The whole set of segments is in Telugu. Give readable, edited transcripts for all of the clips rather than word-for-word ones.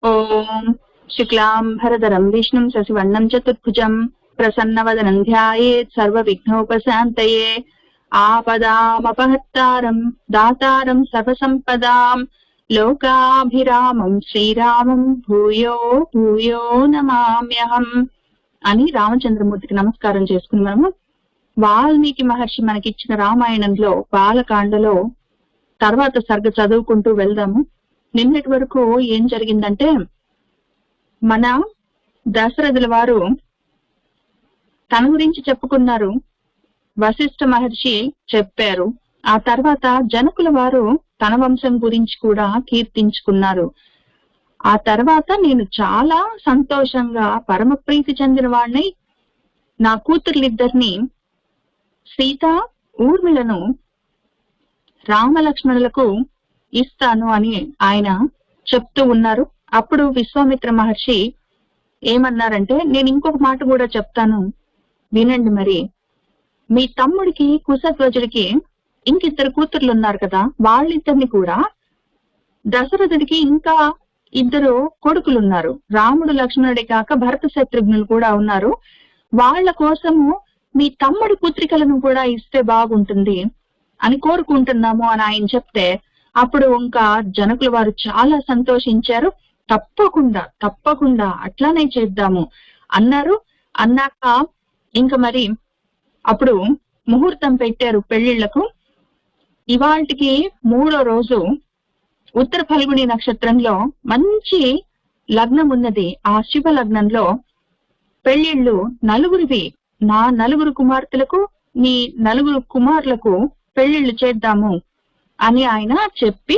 ఓం శుక్లాంబరధరం విష్ణుం శశివర్ణం చతుర్భుజం ప్రసన్నవదనం ధ్యాయేత్ సర్వవిఘ్నోపశాంతయే ఆపదామపహత్తారం దాతారం సర్వసంపదాం లోకాభిరామం శ్రీరామం భూయో భూయో నమామ్యహం అని రామచంద్రమూర్తికి నమస్కారం చేసుకుని మనము వాల్మీకి మహర్షి మనకిచ్చిన రామాయణంలో బాలకాండలో తర్వాత సర్గ చదువుకుంటూ వెళ్దాము. నిన్నటి వరకు ఏం జరిగిందంటే, మన దశరథుల వారు తన గురించి చెప్పుకున్నారు, వశిష్ఠ మహర్షి చెప్పారు. ఆ తర్వాత జనకుల వారు తన వంశం గురించి కూడా కీర్తించుకున్నారు. ఆ తర్వాత నేను చాలా సంతోషంగా పరమ ప్రీతి చెందిన వాడిని, నా కూతుర్లిద్దరిని సీత ఊర్మిళను రామలక్ష్మణులకు ఇస్తాను అని ఆయన చెప్తూ ఉన్నారు. అప్పుడు విశ్వామిత్ర మహర్షి ఏమన్నారంటే, నేను ఇంకొక మాట కూడా చెప్తాను వినండి. మరి మీ తమ్ముడికి కుశధ్వజుడికి ఇంకిద్దరు కూతుర్లు ఉన్నారు కదా, వాళ్ళిద్దరిని కూడా దశరథుడికి ఇంకా ఇద్దరు కొడుకులున్నారు. రాముడు లక్ష్మణుడి కాక భరత శత్రుఘ్నులు కూడా ఉన్నారు. వాళ్ళ కోసము మీ తమ్ముడి పుత్రికలను కూడా ఇస్తే బాగుంటుంది అని కోరుకుంటున్నాము అని ఆయన చెప్తే, అప్పుడు ఇంకా జనకుల వారు చాలా సంతోషించారు. తప్పకుండా తప్పకుండా అట్లానే చేద్దాము అన్నారు. అన్నాక ఇంకా మరి అప్పుడు ముహూర్తం పెట్టారు పెళ్లిళ్లకు. ఇవాళకి 3వ రోజు ఉత్తర ఫల్గుని నక్షత్రంలో మంచి లగ్నం ఉన్నది. ఆ శుభ లగ్నంలో పెళ్లిళ్ళు నలుగురివి, నా 4 కుమార్తెలకు నీ 4 కుమారులకు పెళ్లిళ్ళు చేద్దాము అని ఆయన చెప్పి,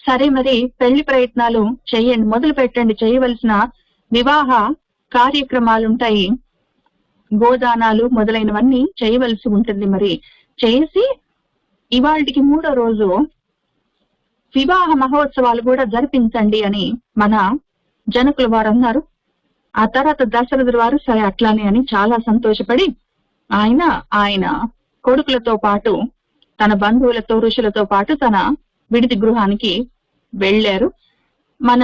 సరే మరి పెళ్లి ప్రయత్నాలు చెయ్యండి, మొదలు పెట్టండి, చేయవలసిన వివాహ కార్యక్రమాలుంటాయి, గోదానాలు మొదలైనవన్నీ చేయవలసి ఉంటుంది. మరి చేసి ఇవాళకి 3వ రోజు వివాహ మహోత్సవాలు కూడా జరిపించండి అని మన జనకుల వారు అన్నారు. ఆ తర్వాత దశరథుల వారు సరే అట్లానే అని చాలా సంతోషపడి ఆయన కొడుకులతో పాటు తన బంధువులతో ఋషులతో పాటు తన విడిది గృహానికి వెళ్లారు. మన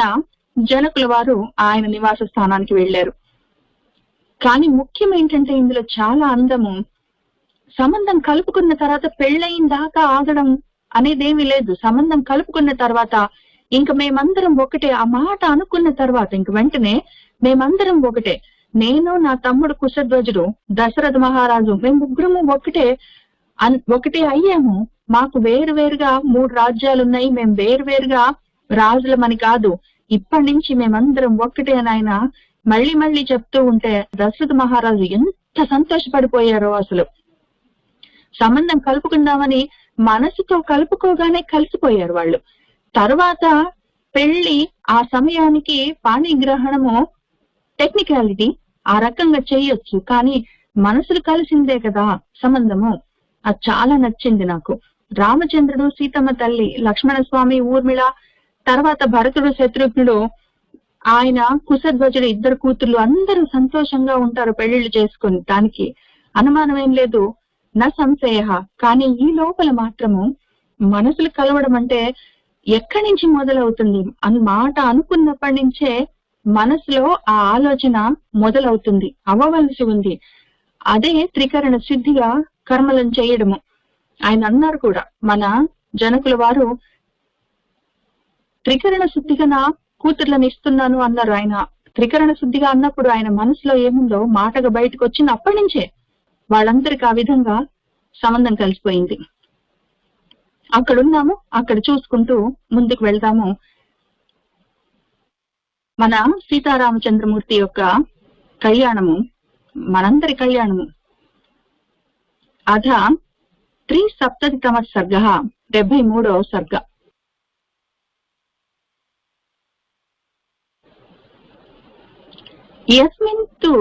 జనకుల వారు ఆయన నివాస స్థానానికి వెళ్లారు. కానీ ముఖ్యం ఏంటంటే, ఇందులో చాలా అందము, సంబంధం కలుపుకున్న తర్వాత పెళ్ళయిన దాకా ఆగడం అనేదేమీ లేదు. సంబంధం కలుపుకున్న తర్వాత ఇంక మేమందరం ఒకటే, ఆ మాట అనుకున్న తర్వాత ఇంక వెంటనే మేమందరం ఒకటే, నేను నా తమ్ముడు కుశధ్వజుడు దశరథ మహారాజు, మేము ముగ్గురము ఒకటే అయ్యాము. మాకు వేరువేరుగా 3 రాజ్యాలున్నాయి, మేము వేరువేరుగా రాజులమని కాదు, ఇప్పటి నుంచి మేమందరం ఒక్కటే అని ఆయన మళ్ళీ మళ్ళీ చెప్తూ ఉంటే దశరథ మహారాజు ఎంత సంతోషపడిపోయారో. అసలు సంబంధం కలుపుకుందామని మనసుతో కలుపుకోగానే కలిసిపోయారు వాళ్ళు. తర్వాత పెళ్లి ఆ సమయానికి పాణిగ్రహణము టెక్నికాలిటీ ఆ రకంగా చేయొచ్చు, కానీ మనసులు కలిసిందే కదా సంబంధము. అది చాలా నచ్చింది నాకు. రామచంద్రుడు, సీతమ్మ తల్లి, లక్ష్మణ స్వామి, ఊర్మిళ, తర్వాత భరతుడు, శత్రుఘ్నుడు, ఆయన కుశధ్వజుడు, 2 కూతుర్లు అందరూ సంతోషంగా ఉంటారు పెళ్లిళ్ళు చేసుకుని, దానికి అనుమానమేం లేదు, నా సంశయ. కానీ ఈ లోపల మాత్రము మనసులు కలవడం అంటే ఎక్కడి నుంచి మొదలవుతుంది మాట అనుకున్నప్పటి నుంచే మనసులో ఆ ఆలోచన మొదలవుతుంది, అవ్వవలసి ఉంది. అదే త్రికరణ శుద్ధిగా కర్మలను చేయడము. ఆయన అన్నారు కూడా, మన జనకుల వారు త్రికరణ శుద్ధిగా నా కూతుర్లను ఇస్తున్నాను అన్నారు. ఆయన త్రికరణ శుద్ధిగా అన్నప్పుడు ఆయన మనసులో ఏముందో మాటగా బయటకు వచ్చింది. అప్పటి నుంచే వాళ్ళందరికి ఆ విధంగా సంబంధం కలిసిపోయింది. అక్కడున్నాము, అక్కడ చూసుకుంటూ ముందుకు వెళ్దాము. మన సీతారామచంద్రమూర్తి యొక్క కళ్యాణము, మనందరి కళ్యాణము. అథ 370తమ సర్గ, 73వ సర్గ. యస్మిన్ తు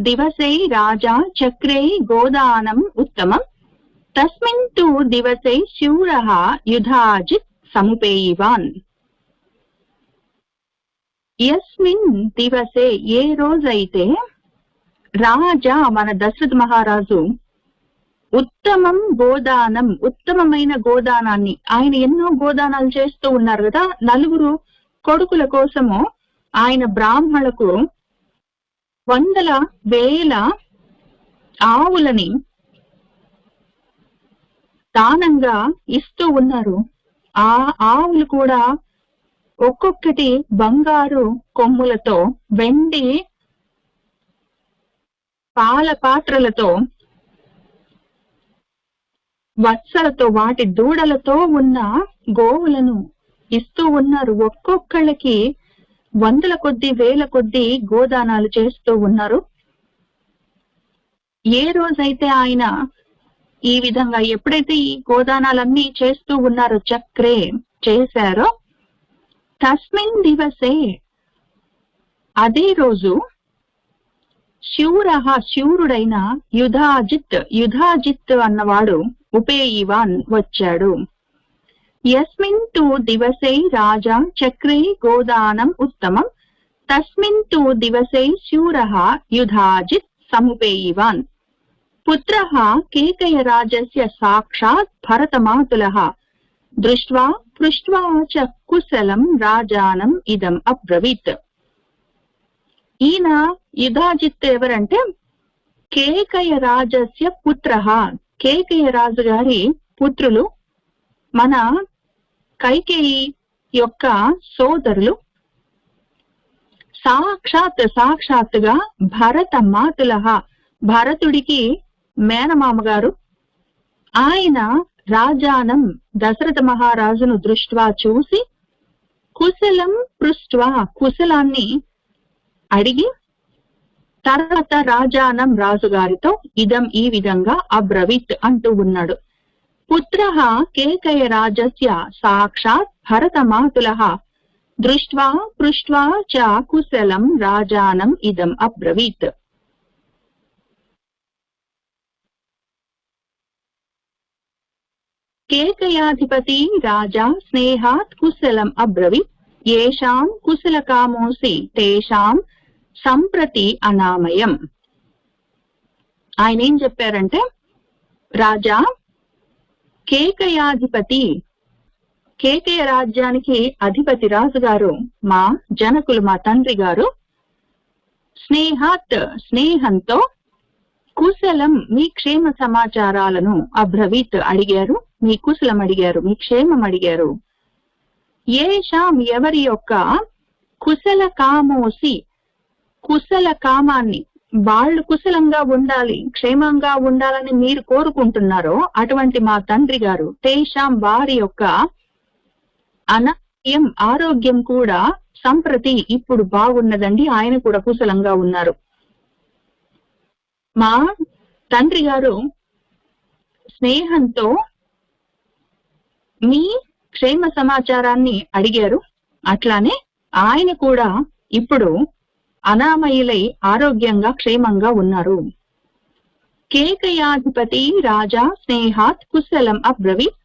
దివసే రాజా చక్రే గోదానం ఉత్తమం, తస్మిన్ తు దివసే శూరః యుధాజిత్ సముపేయివాన్. యస్మిన్ దివసే, ఏ రోజైతే రాజా మన దశరథ మహారాజు ఉత్తమం గోదానం, ఉత్తమమైన గోదానాన్ని, ఆయన ఎన్నో గోదానాలు చేస్తూ ఉన్నారు కదా. నలుగురు కొడుకుల కోసము ఆయన బ్రాహ్మణులకు వందల వేల ఆవులని దానంగా ఇస్తూ ఉన్నారు. ఆ ఆవులు కూడా ఒక్కొక్కటి బంగారు కొమ్ములతో, వెండి పాల పాత్రలతో, వత్సలతో, వాటి దూడలతో ఉన్న గోవులను ఇస్తూ ఉన్నారు. ఒక్కొక్కళ్ళకి వందల కొద్ది వేల కొద్ది గోదానాలు చేస్తూ ఉన్నారు. ఏ రోజైతే ఆయన ఈ విధంగా ఎప్పుడైతే ఈ గోదానాలన్నీ చేస్తూ ఉన్నారో, చక్రే చేశారో, తస్మిన్ దివసే, అదే రోజు శూరః, శూరుడైన యుధాజిత్ అన్నవాడు ఉపేయివాన్ వచ్చాడు. యస్మిన్ తు దివసే రాజా చక్రే గోదానం ఉత్తమం, తస్మిన్ తు దివసే శూరః యుధాజిత్ సముపేయివాన్. పుత్రః కేకయరాజస్య సాక్షాత్ భరతమాతులః దృష్ట్వా పృష్ట్వా చ కుశలం రాజానం ఇదం అబ్రవీత్. ఈయన యుధాజిత్ ఎవరంటే కేకయ రాజస్య పుత్రః, కేకయ రాజు గారి పుత్రులు, మన కైకేయి యొక్క సోదరులు. సాక్షాత్తుగా భరత మాతులః, భరతుడికి మేనమామగారు. ఆయన రాజానం, దశరథ మహారాజును దృష్ట్వా చూసి, కుశలం పృష్ట్వా, కుశలాన్ని అడిగి, తర్వాత రాజానం రాజుగారితో ఇదం, ఈ విధంగా అబ్రవీత్ అంటూ ఉన్నాడు. పుత్రః కేకయ రాజస్య సాక్షాత్ భరత మాతులః దృష్ట్వా పృష్ట్వా చ కుశలం రాజానం ఇదం అబ్రవీత్. కేకయాధిపతి రాజా స్నేహాత్ కుశలం అబ్రవీత్, ఏషాం కుశలకామోసి తేషాం సంప్రతి అనామయం. ఆయన ఏం చెప్పారంటే, రాజా కేకయాధిపతి, కేకయ రాజ్యానికి అధిపతి రాజుగారు, మా జనకులు, మా తండ్రి గారు, స్నేహాత్, స్నేహంతో, కుశలం, మీ క్షేమ సమాచారాలను, అబ్రవీత్ అడిగారు, మీ కుశలం అడిగారు, మీ క్షేమం అడిగారు. ఏషాం, ఎవరి యొక్క, కుశల కామోసి, కుశల కామాన్ని, వాళ్ళు కుశలంగా ఉండాలి, క్షేమంగా ఉండాలని మీరు కోరుకుంటున్నారో అటువంటి మా తండ్రి గారు, తేషాం, వారి యొక్క అనారోగ్యం, ఆరోగ్యం కూడా సంప్రతి, ఇప్పుడు బాగున్నదండి, ఆయన కూడా కుశలంగా ఉన్నారు. మా తండ్రి గారు స్నేహంతో మీ క్షేమ సమాచారాన్ని అడిగారు, అట్లానే ఆయన కూడా ఇప్పుడు అనామయులై ఆరోగ్యంగా క్షేమంగా ఉన్నారు. కేకయాధిపతి రాజా స్నేహాత్ కుశలం అబ్రవీత్,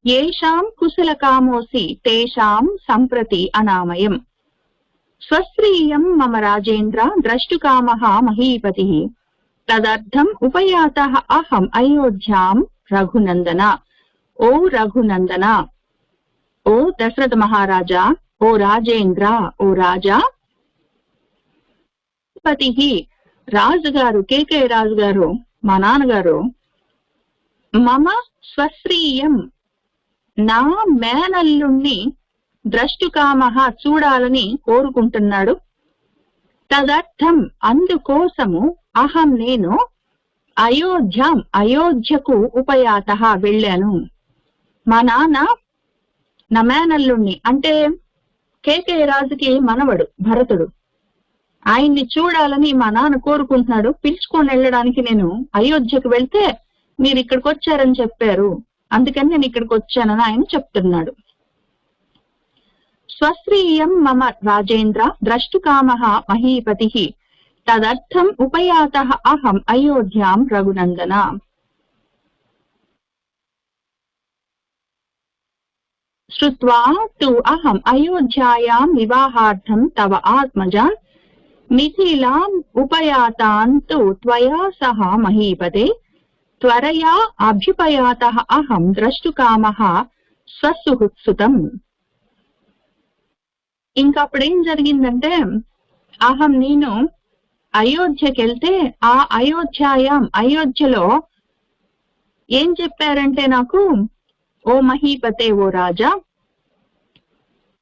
ఏషాం కుశల కామోసి తేషాం సంప్రతి అనామయం. స్వశ్రీయం మమ రాజేంద్ర ద్రష్టుకామః మహీపతిః, తదర్థం ఉపయాతః అహం అయోధ్యాం రఘునందన. ఓ రఘునందన, ఓ దశరథ మహారాజా, ఓ రాజేంద్ర, ఓ రాజా, పతి, రాజుగారు, కేకయ రాజుగారు, మా నాన్నగారు, మమ స్వశ్రీయం, నా మేనల్లుణ్ణి ద్రష్టుకామః, చూడాలని కోరుకుంటున్నాడు. తదర్థం, అందుకోసము, అహం, నేను, అయోధ్యాం, అయోధ్యకు ఉపయాతః, వెళ్ళాను. మా నాన్న నా మేనల్లుణ్ణి, అంటే కేకయ రాజుకి మనవడు భరతుడు, ఆయన్ని చూడాలని మా నాన్న కోరుకుంటున్నాడు. పిలుచుకొని వెళ్ళడానికి నేను అయోధ్యకు వెళ్తే మీరు ఇక్కడికి వచ్చారని చెప్పారు, అందుకని నేను ఇక్కడికి వచ్చానని ఆయన చెప్తున్నాడు. స్వశ్రీయం మమ రాజేంద్ర ద్రష్టుకామః మహీపతిః, తదర్థం ఉపయాతః అహం అయోధ్యాం రఘునందన. శ్రుత్వా తు అహం అయోధ్యాయాం వివాహార్థం తవ ఆత్మజాన్ మిథిలాం ఉపయాతాన్ తు త్వయా సహ మహీపతే, త్వరయా అభ్యుపయాతః అహం ద్రష్టుకామః స్వసుహృత్సుతం. ఇంకప్పుడేం జరిగిందంటే, నేను అయోధ్యకెళ్తే ఆ అయోధ్యలో ఏం చెప్పారంటే నాకు, ఓ మహీపతే, ఓ రాజా,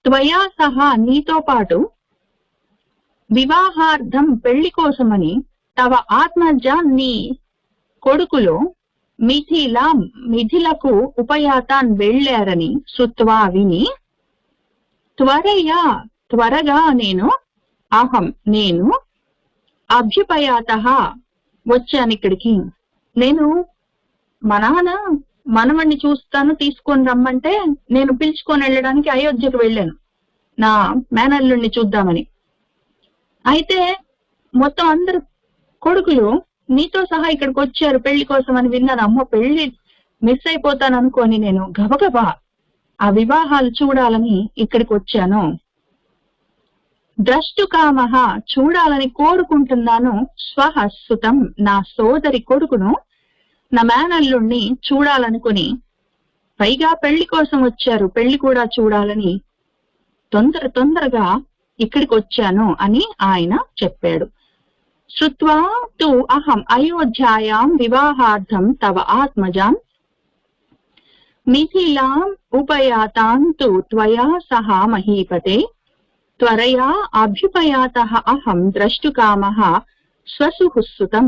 త్వయా సహా నీతో పాటు వివాహార్థం పెళ్లి కోసమని తవ ఆత్మజ నీ కొడుకులో మిథిలకు ఉపయాతాన్ వెళ్ళారని శృత్వా విని, త్వరగా నేను అభ్యుపయాతః వచ్చాను ఇక్కడికి. నేను మా నాన్న మనవణ్ణి చూస్తాను తీసుకొని రమ్మంటే నేను పిలుచుకొని వెళ్ళడానికి అయోధ్యకు వెళ్ళాను, నా మేనల్లుణ్ణి చూద్దామని. అయితే మొత్తం అందరు కొడుకులు నీతో సహా ఇక్కడికి వచ్చారు పెళ్లి కోసం అని విన్నాను. అమ్మో, పెళ్లి మిస్ అయిపోతాను అనుకోని నేను గబగబా ఆ వివాహాలు చూడాలని ఇక్కడికి వచ్చాను. ద్రష్టుకామః చూడాలని కోరుకుంటున్నాను, స్వహస్సుతం నా సోదరి కొడుకును, నా మేనల్లుణ్ణి చూడాలనుకుని, పైగా పెళ్లి కోసం వచ్చారు, పెళ్లి కూడా చూడాలని తొందరగా ఇక్కడికి వచ్చాను అని ఆయన చెప్పాడు. శ్రుత్వా తు అహం అయోధ్యాయాం వివాహార్థం తవ ఆత్మజాం మిథిలాం ఉపయాతాం తు త్వయా సహా మహీపతే త్వరయా అభ్యుపయాతః అహం ద్రష్టుకామః స్వసుహృత్సుతం.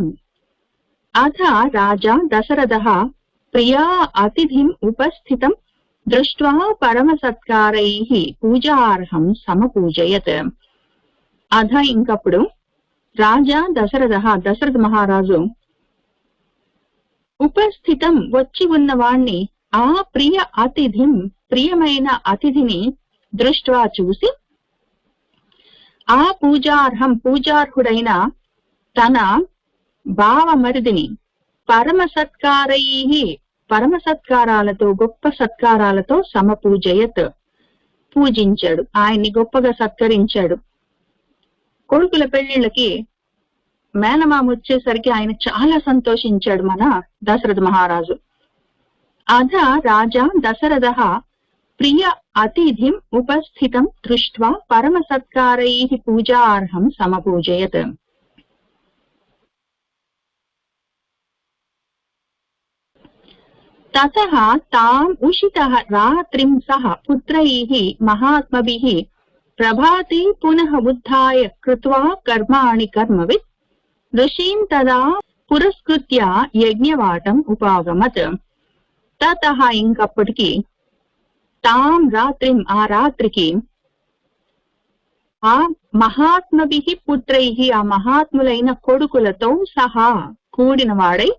అథ రాజా దశరథః ప్రియా అతిథిం ఉపస్థితం దృష్ట్వా పరమసత్కారైః పూజార్హం సమపూజయత్. అథ ఇంకప్పుడు రాజా దశరథ మహారాజు ఉపస్థితం వచ్చి ఉన్న వాణ్ణి, ఆ ప్రియమైన అతిథిని దృష్ట్వా చూసి, ఆ పూజార్హుడైన తన భావమరిదిని పరమ సత్కారాలతో గొప్ప సత్కారాలతో సమపూజయత్ పూజించాడు, ఆయన్ని గొప్పగా సత్కరించాడు. కొడుకుల పెళ్లిళ్ళకి మేనమామ వచ్చేసరికి ఆయన చాలా సంతోషించాడు మన దశరథ మహారాజు. అథ రాజా దశరథః ప్రియ అతిథిం ఉపస్థితం దృష్ట్వా పరమ సత్కారైః పూజార్హం సమపూజయత్. తతః తాం ఉషితః రాత్రిం సహ పుత్రైః మహాత్మభిః ప్రభాతే పునః ఉద్ధాయ కృత్వా కర్మాణి కర్మవిత్ ఋషీం తదా పురస్కృత్య యజ్ఞవాటం ఉపాగమత్. తతః ఇంకప్పటికి తాం రాత్రిం ఆ రాత్రికి ఆ మహాత్మభిః పుత్రైః ఆ మహాత్ములైన కొడుకులతో సహా కూడిన వాడై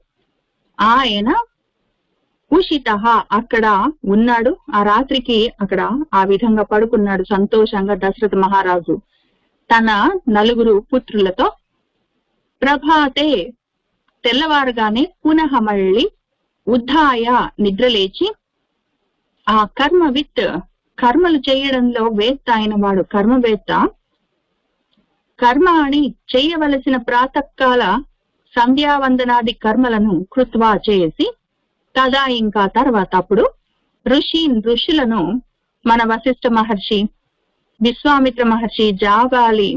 ఆయన ఉషితః అక్కడ ఉన్నాడు. ఆ రాత్రికి అక్కడ ఆ విధంగా పడుకున్నాడు సంతోషంగా దశరథ మహారాజు తన 4 పుత్రులతో. ప్రభాతే తెల్లవారుగానే పునః మళ్ళీ ఉద్ధాయ నిద్రలేచి, ఆ కర్మలు చేయడంలో వేత్త అయిన వాడు కర్మవేత్త, కర్మాణి చేయవలసిన ప్రాతకాల సంధ్యావందనాది కర్మలను కృత్వా చేసి, తదా ఇంకా తర్వాత అప్పుడు ఋషులను మన వశిష్ఠ మహర్షి, విశ్వామిత్ర మహర్షి, జాబాలి,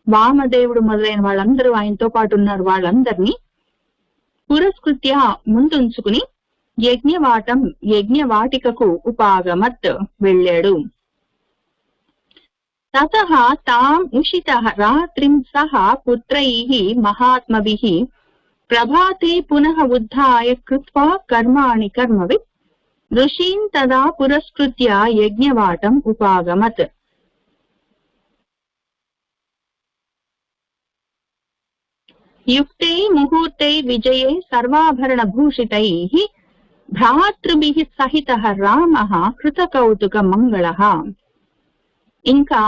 వామదేవుడు మొదలైన వాళ్ళందరూ ఆయనతో పాటు ఉన్నారు. వాళ్ళందరినీ పురస్కృత్య ముందుంచుకుని యజ్ఞవాటికకు ఉపాగమత్ వెళ్ళాడు. తతః తాం ఉషితః రాత్రిం సహ పుత్రైః మహాత్మభిః ప్రభాతే పునః ఉద్ధాయ కృత్వా కర్మాణి కర్మవిత్ ఋషీం తదా పురస్కృత్య యజ్ఞవాటం ఉపాగమత్. యుక్తే ముహూర్తే విజయే సర్వాభరణ భూషితైః భ్రాతృభిః సహితః రామః కృతకౌతుక మంగళః. ఇంకా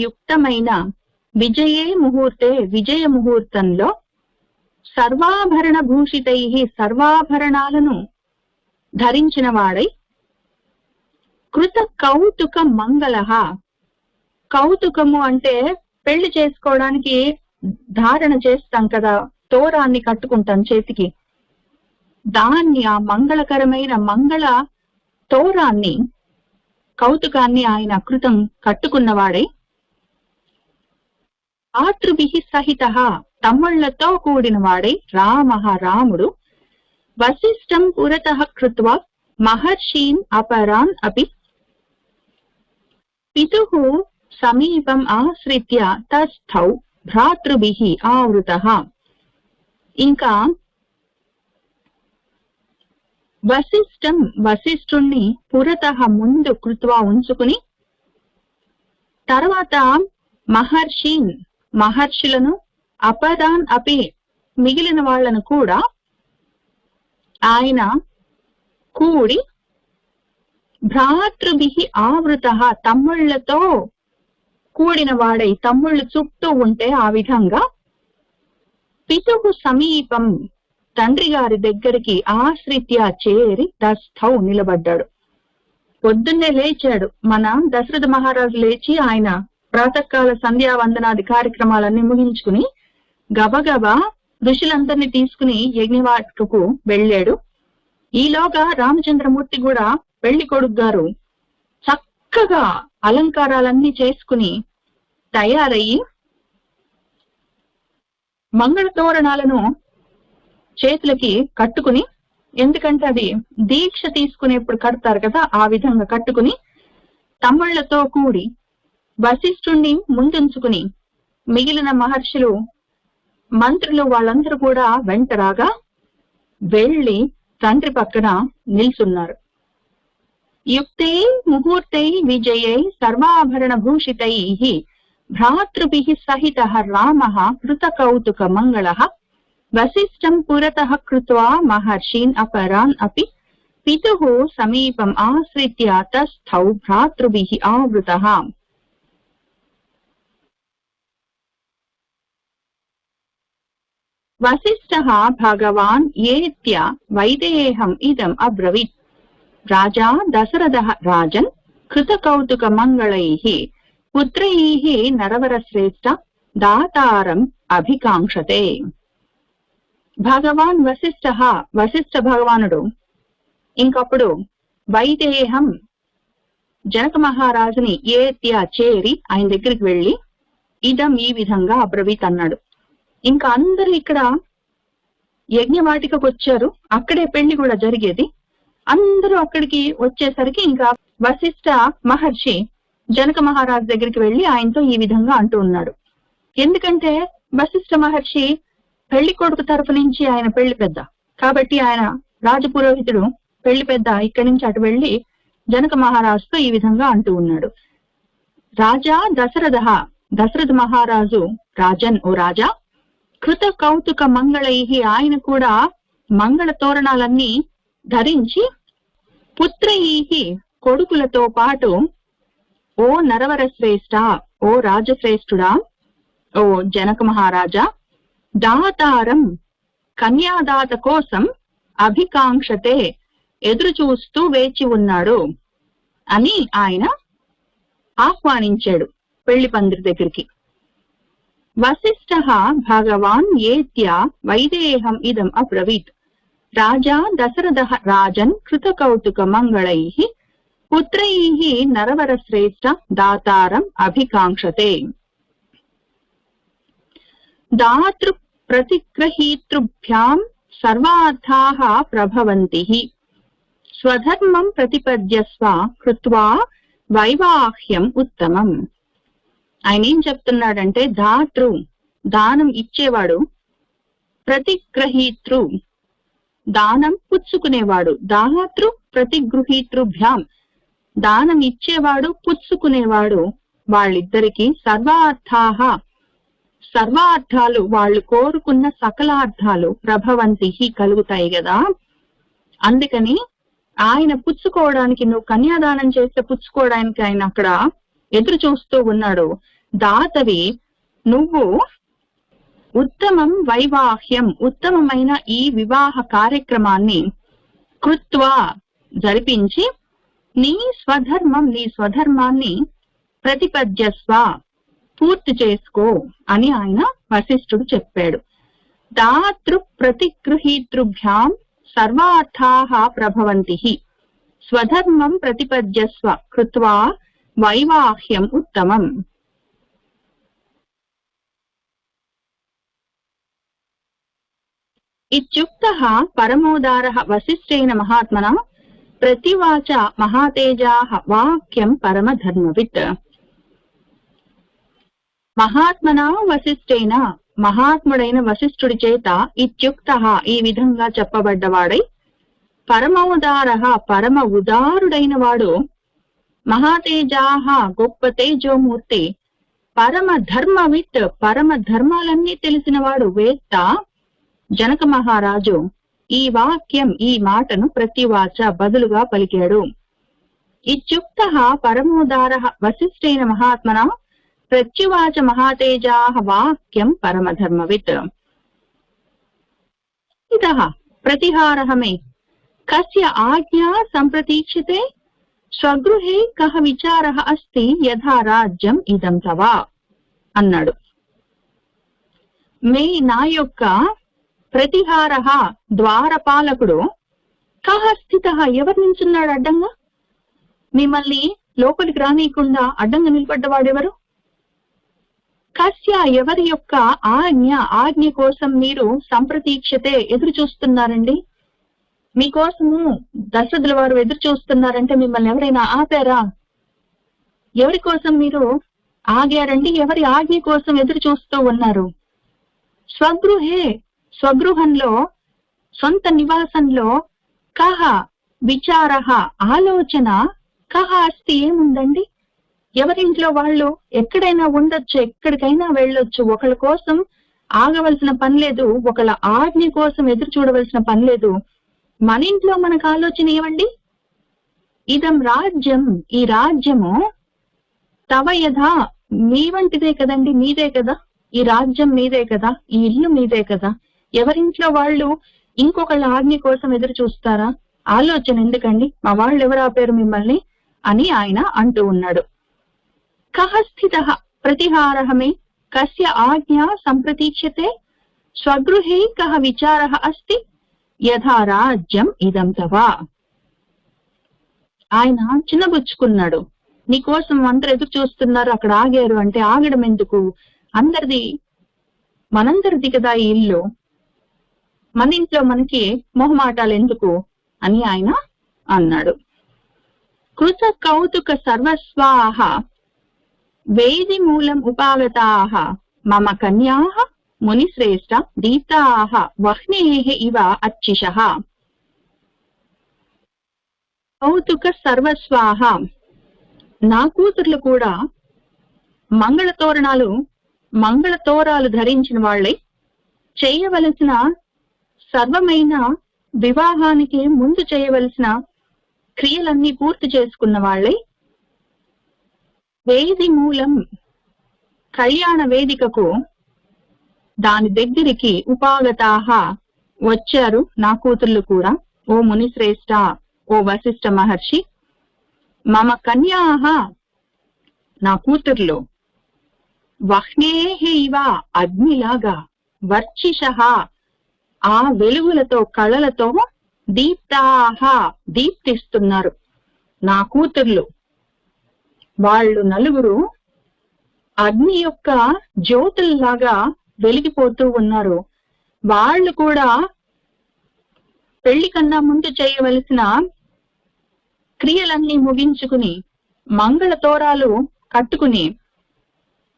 యుక్తమైన విజయ ముహూర్తంలో సర్వాభరణ భూషితైః సర్వాభరణాలను ధరించిన వాడై కృత కౌతుక మంగళః. కౌతుకము అంటే పెళ్లి చేసుకోవడానికి ధారణ చేస్తాం కదా, తోరాన్ని కట్టుకుంటాం చేతికి, దాన్ని ఆ మంగళకరమైన మంగళ తోరాన్ని కౌతుకాన్ని ఆయన కృతం కట్టుకున్నవాడై ఆతృభిః సహితః తమ్ముళ్లతో కూడిన వాడై రాముడు వశిష్ఠం పురతః కృత్వా మహర్షీన్ అపరాన్ అపి పితుః సమీపం ఆశ్రిత్య తస్థౌ భ్రాతృభిః ఆవృతః. ఇంకా వశిష్ఠుణ్ణి పురతః ముందు కృత్వా ఉంచుకుని, తర్వాత మహర్షులను అపరాన్ అపి మిగిలిన వాళ్లను కూడా ఆయన కూడి భ్రాతృభిః ఆవృతః తమ్ముళ్లతో కూడిన వాడై, తమ్ముళ్ళు చుట్టూ ఉంటే ఆ విధంగా పితుః సమీపం తండ్రి గారి దగ్గరికి ఆశ్రిత్య చేరి తస్థౌ నిలబడ్డాడు. పొద్దున్నే లేచాడు మన దశరథ మహారాజు. లేచి ఆయన ప్రాతకాల సంధ్యావందనాది కార్యక్రమాలన్నీ ముగించుకుని గబగబా ఋషులందరినీ తీసుకుని యజ్ఞవాటికకు వెళ్ళాడు. ఈలోగా రామచంద్రమూర్తి కూడా పెళ్లి కొడుకు గారు చక్కగా అలంకారాలన్నీ చేసుకుని తయారయ్యి మంగళ తోరణాలను చేతులకి కట్టుకుని, ఎందుకంటే అది దీక్ష తీసుకునేప్పుడు కడతారు కదా, ఆ విధంగా కట్టుకుని తమ్ముళ్లతో కూడి వశిష్ఠుణ్ణి ముందుంచుకుని మిగిలిన మహర్షులు మంత్రులు వాళ్ళందరూ కూడా వెంటరాగా వెళ్లి తండ్రి పక్కన నిల్చున్నారు. యుక్తే ముహూర్తై విజయై సర్వాభరణ భూషితై భ్రాతృభిః సహితః రామః కృతకౌతుక మంగళః వశిష్ఠం పురతః కృత్వా మహర్షీన్ అపరాన్ అపి పితుః సమీపం ఆశ్రిత్య తస్థౌ భ్రాతృభిః ఆవృతః. వశిష్ఠః భగవాన్ ఏత్య వైదేహం ఇదం అబ్రవీత్ రాజా దశరథః రాజన్ కృతకౌతుక మంగళైః పుత్రైః నరవరశ్రేష్ఠ దాతారం అభికాంక్షతే. భగవాన్ వశిష్ఠ భగవానుడు ఇంకప్పుడు వైదేహం జనక మహారాజుని ఏత్య చేరి ఆయన దగ్గరికి వెళ్లి ఇదం ఈ విధంగా అబ్రవీత్ అన్నాడు. ఇంకా అందరూ ఇక్కడ యజ్ఞవాటికకు వచ్చారు. అక్కడే పెళ్లి కూడా జరిగేది. అందరూ అక్కడికి వచ్చేసరికి ఇంకా వశిష్ఠ మహర్షి జనక మహారాజు దగ్గరికి వెళ్లి ఆయనతో ఈ విధంగా అంటూ ఉన్నాడు. ఎందుకంటే వశిష్ఠ మహర్షి పెళ్లి కొడుకు తరఫు నుంచి ఆయన పెళ్లి పెద్ద కాబట్టి ఆయన రాజపురోహితుడు పెళ్లి పెద్ద. ఇక్కడి నుంచి అటు వెళ్లి జనక మహారాజుతో ఈ విధంగా అంటూ ఉన్నాడు. రాజా దశరథ మహారాజు రాజన్ ఓ రాజా కృత కౌతుక మంగళైః ఆయన కూడా మంగళ తోరణాలన్నీ ధరించి పుత్రైః కొడుకులతో పాటు ఓ నరవర శ్రేష్ఠ ఓ రాజశ్రేష్ఠుడా ఓ జనక మహారాజా దాతారం కన్యాదాత కోసం అభికాంక్షతే ఎదురు చూస్తూ వేచి ఉన్నాడు అని ఆయన ఆహ్వానించాడు పెళ్లి పందిరి దగ్గరికి. వశిష్ఠః భగవాన్ ఏత్య వైదేహం ఇదం అబ్రవీత్ రాజా దశరథః రాజన్ కృతకౌతుక మంగళైః పుత్రైః నరవర శ్రేష్ఠ దాతారం అభికాంక్షతే. దాతృ ప్రతిగ్రహీతృభ్యాం సర్వార్థాః ప్రభవంతిః స్వధర్మం ప్రతిపద్యస్వ కృత్వా వైవాహ్యం ఉత్తమం. ఆయన ఏం చెప్తున్నాడంటే దానం ఇచ్చేవాడు, ప్రతిగ్రహీతృ దానం పుచ్చుకునేవాడు, దాతృ ప్రతిగృహీతృభ్యాం దానం ఇచ్చేవాడు పుచ్చుకునేవాడు వాళ్ళిద్దరికి సర్వార్థాలు వాళ్ళు కోరుకున్న సకలార్థాలు ప్రభవంతి కలుగుతాయి కదా. అందుకని ఆయన పుచ్చుకోవడానికి, నువ్వు కన్యాదానం చేస్తే పుచ్చుకోవడానికి ఆయన అక్కడ ఎదురు చూస్తూ ఉన్నాడు. దాతవి నువ్వు ఉత్తమం వైవాహ్యం ఉత్తమమైన ఈ వివాహ కార్యక్రమాన్ని కృత్వా జరిపించి నీ స్వధర్మాన్ని ప్రతిపద్యస్వ పూర్తి చేసుకో అని ఆయన వశిష్ఠుడు చెప్పాడు. దాతృ ప్రతిగృహీతృభ్యాం సర్వార్థాః ప్రభవంతిః స్వధర్మం ప్రతిపద్యస్వ కృత్వా వైవాహ్యం ఉత్తమం. ఇత్యుక్తః పరమోదారః వసిష్ఠేన మహాత్మనా ప్రతివాచ మహాతేజాః వాక్యం పరమధర్మవిత్. మహాత్మనా వసిష్ఠేన మహాత్ముడైన వశిష్ఠుడి చేత ఇత్యుక్తః ఈ విధంగా చెప్పబడ్డవాడై పరమోదారః పరమ ఉదారుడైన వాడు మహాతేజాః గొప్ప తేజోమూర్తి పరమ ధర్మవిత్ పరమ ధర్మాలన్నీ తెలిసినవాడు వేత్త జనక మహారాజు ఈ వాక్యం ఈ మాటను ప్రతివాచ బదులుగా పలికాడు. ఇత్యుక్తః పరమోదారః వశిష్ఠేన మహాత్మనా ప్రత్యువాచ మహాతేజాః వాక్యం పరమధర్మవిత్. ఇతః ప్రతిహారః మే కస్య ఆజ్ఞా సంప్రతీక్షితే స్వగృహే కః విచారః అస్తి యథా రాజ్యం ఇదం తవ అన్నాడు. మే నా యొక్క ప్రతిహారః ద్వారపాలకుడు కః స్థితః ఎవరు నిల్చున్నాడు అడ్డంగా? మిమ్మల్ని లోపలికి రానీయకుండా అడ్డంగా నిలబడ్డవాడెవరు? కస్య ఎవరి యొక్క ఆజ్ఞ కోసం మీరు సంప్రతీక్షతే ఎదురు చూస్తున్నారండి? మీకోసము దశరథుల వారు ఎదురు చూస్తున్నారంటే మిమ్మల్ని ఎవరైనా ఆపారా? ఎవరి కోసం మీరు ఆగారండి? ఎవరి ఆజ్ఞ కోసం ఎదురు చూస్తూ ఉన్నారు? స్వగృహే స్వగృహంలో సొంత నివాసంలో కహ విచారః ఆలోచన కహ అస్తి ఏముందండి? ఎవరింట్లో వాళ్ళు ఎక్కడైనా ఉండొచ్చు, ఎక్కడికైనా వెళ్ళొచ్చు. ఒకళ్ళ కోసం ఆగవలసిన పని లేదు, ఒకళ్ళ ఆజ్ఞ కోసం ఎదురు చూడవలసిన పని లేదు. మన ఇంట్లో మనకు ఆలోచన ఏమండి? ఇదం రాజ్యం, ఈ రాజ్యము తవ యథా మీ వంటిదే కదండి, మీదే కదా. ఈ రాజ్యం మీదే కదా, ఈ ఇల్లు మీదే కదా. ఎవరింట్లో వాళ్ళు ఇంకొకళ్ళ ఆజ్ఞ కోసం ఎదురు చూస్తారా? ఆలోచన ఎందుకండి? మా వాళ్ళు ఎవరు ఆపారు మిమ్మల్ని అని ఆయన అంటూ ఉన్నాడు. కః స్థితః ప్రతిహారః మే కస్య ఆజ్ఞా సంప్రతీక్షతే స్వగృహే కః విచారః అస్తి యథా రాజ్యం ఇదం తవ. ఆయన చిన్నబుచ్చుకున్నాడు. నీకోసం అందరు ఎదురు చూస్తున్నారు, అక్కడ ఆగారు అంటే ఆగడం ఎందుకు? అందరిది మనందరిది కదా ఈ ఇల్లు, మన ఇంట్లో మనకి మొహమాటాలు ఎందుకు అని ఆయన అన్నాడు. కృత కౌతుక సర్వస్వాః వేది మూలం ఉపాగతాః మమ కన్యాః మునిశ్రేష్ఠ దీప్తాః వహ్నేః ఇవ అర్చిషః. కౌతుక సర్వస్వాః నా కూతుర్లు కూడా మంగళతోరాలు ధరించిన వాళ్ళై చేయవలసిన సర్వమైన వివాహానికి ముందు చేయవలసిన క్రియలన్నీ పూర్తి చేసుకున్న వాళ్ళై వేది మూలం కళ్యాణ వేదికకు దాని దగ్గరికి ఉపాగతాః వచ్చారు నా కూతుర్లు కూడా. ఓ మునిశ్రేష్ఠ, ఓ వశిష్ఠ మహర్షి, మమ కన్యాః నా కూతుర్లు వహ్నేః ఇవ అగ్నిలాగా వర్చిషః ఆ వెలుగులతో కళలతో దీప్తాః దీప్తిస్తున్నారు. నా కూతుర్లు వాళ్ళు నలుగురు అగ్ని యొక్క జ్యోతుల్లాగా వెలిగిపోతూ ఉన్నారు. వాళ్ళు కూడా పెళ్లి కన్నా ముందు చేయవలసిన క్రియలన్నీ ముగించుకుని మంగళతోరాలు కట్టుకుని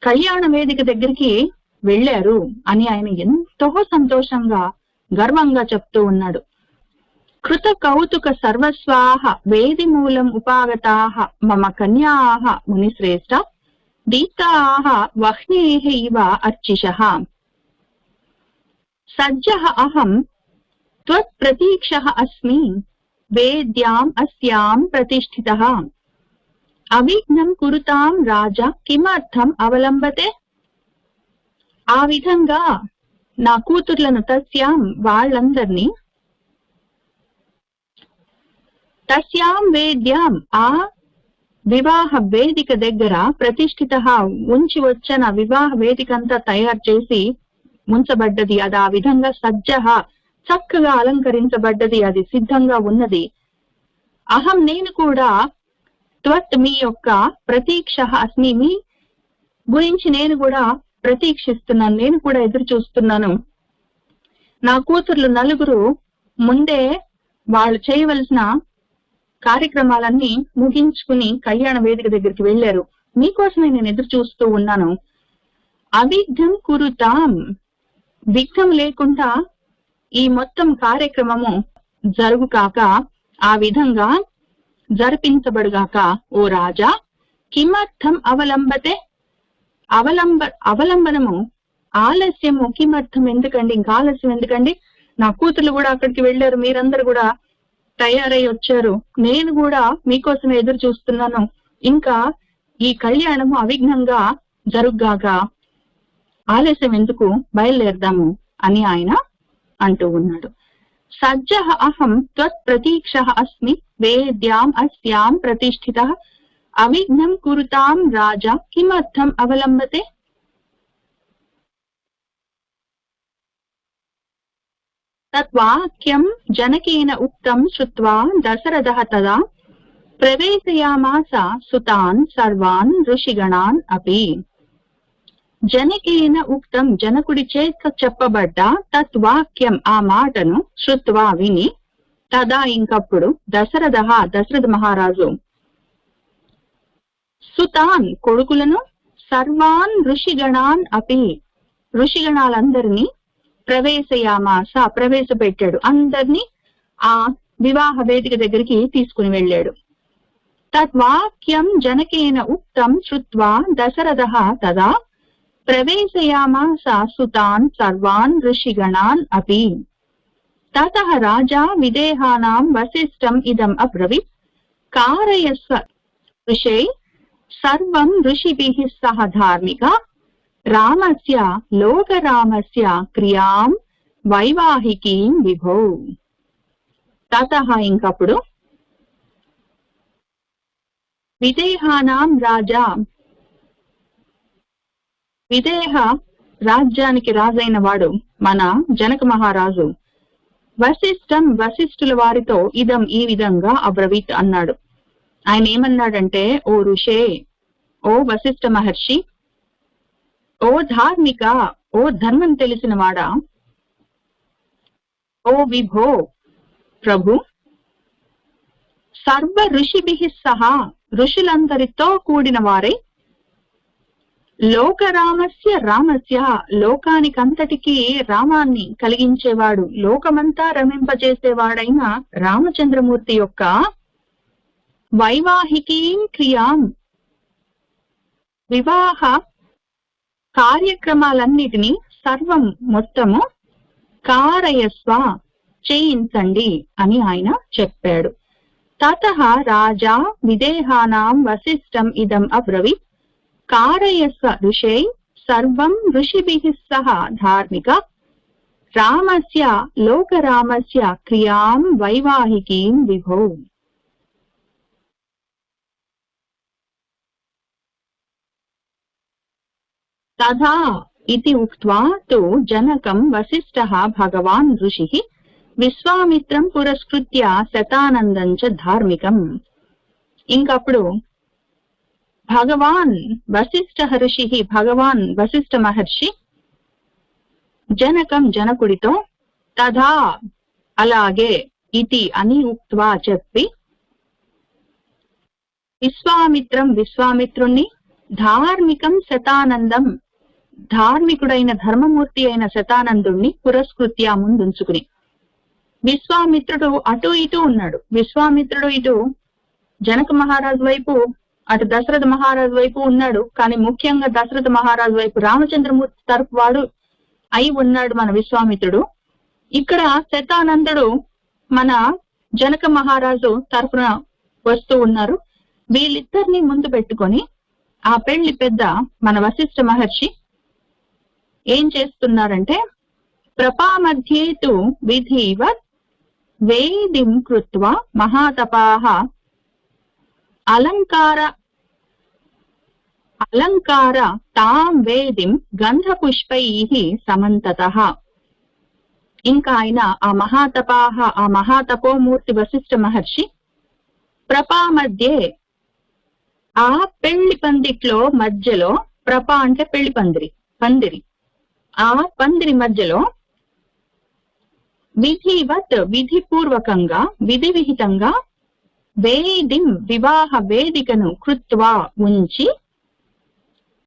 కళ్యాణ వేదిక దగ్గరికి వెళ్ళారు అని ఆయన ఎంతో సంతోషంగా గర్వంగా చెప్తూ ఉన్నాడు. కృత కౌతుక సర్వస్వాః వేది మూలం ఉపాగతాః మమ కన్యాః మునిశ్రేష్ఠ దీప్తాః వహ్నేః ఇవ అర్చిషః. సజ్జః అహం త్వత్ ప్రతీక్షః అస్మి వేద్యాం అస్యాం ప్రతిష్ఠితః అవిఘ్నం కురుతాం రాజా కిమర్థం అవలంబతే. ఆ విధంగా నా కూతుర్లను తస్యాం వాళ్ళందరినీ తస్యాం వేద్యాం ఆ వివాహ వేదిక దగ్గర ప్రతిష్ఠిత ఉంచి వచ్చిన వివాహ వేదిక అంతా తయారు చేసి ఉంచబడ్డది. అది ఆ విధంగా సజ్జ చక్కగా అలంకరించబడ్డది, అది సిద్ధంగా ఉన్నది. అహం నేను కూడా త్వత్ మీ యొక్క ప్రతీక్ష అస్మి, మీ గురించి నేను కూడా ప్రతీక్షిస్తున్నాను, నేను కూడా ఎదురు చూస్తున్నాను. నా కూతుర్లు నలుగురు ముందే వాళ్ళు చేయవలసిన కార్యక్రమాలన్నీ ముగించుకుని కళ్యాణ వేదిక దగ్గరికి వెళ్లారు. మీకోసమే నేను ఎదురు చూస్తూ ఉన్నాను. అవిఘ్నం కురుతాం, విఘ్నం లేకుండా ఈ మొత్తం కార్యక్రమము జరుగుగాక, ఆ విధంగా జరిపించబడుగాక. ఓ రాజా, కిమర్థం అవలంబతే, అవలంబనము ఆలస్యము, కిమర్థం ఎందుకండి, ఇంకా ఆలస్యం ఎందుకండి? నా కూతుర్లు కూడా అక్కడికి వెళ్ళారు, మీరందరూ కూడా తయారై వచ్చారు, నేను కూడా మీకోసం ఎదురు చూస్తున్నాను. ఇంకా ఈ కళ్యాణము అవిఘ్నంగా జరుగుగాక, ఆలస్యం ఎందుకు, బయలుదేరదాము అని ఆయన అంటూ ఉన్నాడు. సజ్జ అహం త్వత్ ప్రతీక్ష అస్మి, వేద్యాం అస్యాం ప్రతిష్ఠిత, అవిఘ్నం కురుతాం రాజా, కిమర్థం అవలంబతే. తద్వాక్యం జనకేన ఉక్తం శ్రుత్వా దశరథః తదా ప్రవేశయామాస సుతాన్ సర్వాన్ ఋషిగణాన్ అపి. జనకేన ఉక్తం, జనకుడి చేత చెప్పబడ్డ, తద్వాక్యం ఆ మాటను, శ్రుత్వా విని, తదా ఇంకప్పుడు, దశరథ మహారాజు, సుతాన్ కొడుకులను, సర్వాన్ ఋషిగణాన్ అపి ఋషిగణాలందరినీ, ప్రవేశయామాస ప్రవేశపెట్టాడు, అందరినీ ఆ వివాహ వేదిక దగ్గరికి తీసుకుని వెళ్ళాడు. తద్వాక్యం జనకేన ఉక్తం శ్రుత్వా దశరథః తదా ప్రవేశయామాస సుతాన్ సర్వాన్ ఋషిగణాన్ అపి. తతః రాజా విదేహానాం వసిష్ఠం ఇదం అబ్రవీత్, కారయస్వ ఋషై సర్వం ఋషిభిః సహ ధార్మిక, రామస్య లోకరామస్య క్రియాం వైవాహికీం విభో. తతః ఇంకప్పుడు, విదేహానాం రాజా, విదేహ రాజ్యానికి రాజైన వాడు మన జనక మహారాజు, వశిష్ఠం వశిష్ఠుల వారితో, ఇదం ఈ విధంగా అబ్రవీత్ అన్నాడు. ఆయన ఏమన్నాడంటే, ఓ ఋషే, ఓ వశిష్ఠ మహర్షి, ఓ ధార్మిక, ఓ ధర్మం తెలిసిన వాడా, ఓ విభో ప్రభు, సర్వ ఋషిభిః సహా ఋషులందరితో కూడిన వారే, లోకరామస్య రామస్య లోకానికంతటికీ రామాన్ని కలిగించేవాడు, లోకమంతా రమింపజేసేవాడైన రామచంద్రమూర్తి యొక్క వైవాహికీం క్రియాం వివాహ కార్యక్రమాలన్నిటినీ, సర్వం మొత్తము, కారయస్వ చేయించండి అని ఆయన చెప్పాడు. తతః రాజా విదేహానాం వసిష్ఠం ఇదం అబ్రవీత్, కారయస్వ ఋషై సర్వం ఋషిభిః సహ ధార్మిక, రామస్య లోకరామస్య క్రియాం వైవాహికీం విభో. తథా इति उक्त्वा तु जनकं वसिष्ठः भगवान् ऋषिः విశ్వామిత్రం పురస్కృత్య శతానందం చ ధార్మికం. ఇంకప్పుడు భగవాన్ వశిష్ఠ ఋషి, భగవాన్ వశిష్ఠ మహర్షి జనకం జనకుడితో, తథా అలాగే, ఇతి అని ఉక్త్వా చెప్పి, విశ్వామిత్రం విశ్వామిత్రుణ్ణి, ధార్మికం శతానందం ధార్మికుడైన ధర్మమూర్తి అయిన శతానందుణ్ణి, పురస్కృత్య ముందుంచుకుని. విశ్వామిత్రుడు అటు ఇటు ఉన్నాడు. విశ్వామిత్రుడు ఇటు జనక మహారాజు వైపు, అటు దశరథ మహారాజు వైపు ఉన్నాడు. కానీ ముఖ్యంగా దశరథ మహారాజు వైపు రామచంద్రమూర్తి తరపు వాడు అయి ఉన్నాడు మన విశ్వామిత్రుడు. ఇక్కడ శతానందుడు మన జనక మహారాజు తరపున వస్తూ ఉన్నారు. వీళ్ళిద్దరిని ముందు పెట్టుకొని ఆ పెళ్లి పెద్ద మన వశిష్ఠ మహర్షి ఏం చేస్తున్నారంటే, ప్రపామధ్యే తు విధివత్ వేదిం కృత్వా మహాతపాః అలంకార తాం వేదిం గంధపుష్పైః సమంతతః. ఇంకా ఆయన ఆ మహాతపాహ, ఆ మహాతపోమూర్తి వశిష్ఠ మహర్షి ప్రపా మధ్యే, ఆ పెళ్లి పందిట్లో మధ్యలో, ప్రప అంటే పెళ్లి పందిరి, ఆ పందిరి మధ్యలో విధివత్ విధిపూర్వకంగా, విధి విహితంగా వేదిం వివాహ వేదికను కృత్వా ఉంచి,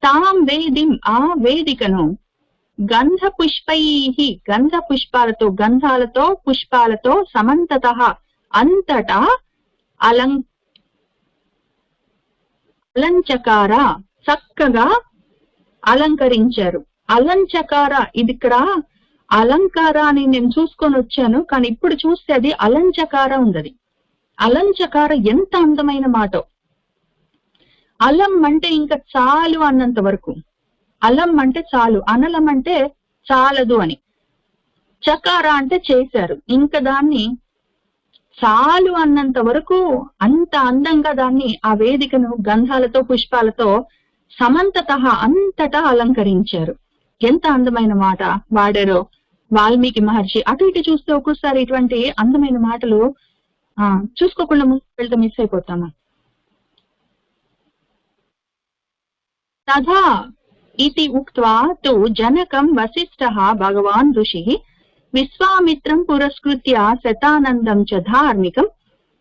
తాం వేదిం ఆ వేదికను గంధ పుష్పై, గంధ పుష్పాలతో, గంధాలతో పుష్పాలతో సమంతత అంతటా అలంచకార చక్కగా అలంకరించారు. అలంచకార, ఇది ఇక్కడ అలంకార అని నేను చూసుకొని వచ్చాను, కానీ ఇప్పుడు చూస్తే అది అలంచకార ఉంది. అలంచకార ఎంత అందమైన మాట. అలం అంటే ఇంకా చాలు అన్నంత వరకు, అలం అంటే చాలు, అనలం అంటే చాలదు అని, చకార అంటే చేశారు, ఇంకా దాన్ని చాలు అన్నంత వరకు అంత అందంగా దాన్ని, ఆ వేదికను గంధాలతో పుష్పాలతో సమంతత అంతటా అలంకరించారు. ఎంత అందమైన మాట వాడారో వాల్మీకి మహర్షి. అటు ఇటు చూస్తే ఒక్కోసారి ఇటువంటి అందమైన మాటలు చూసుకోకుండా ముందుకు వెళ్తే మిస్ అయిపోతాము. తథా ఇతి ఉక్త్వా తు జనకం వసిష్ఠః భగవాన్ ఋషిః విశ్వామిత్రం పురస్కృత్య శతానందం చ ధార్మికం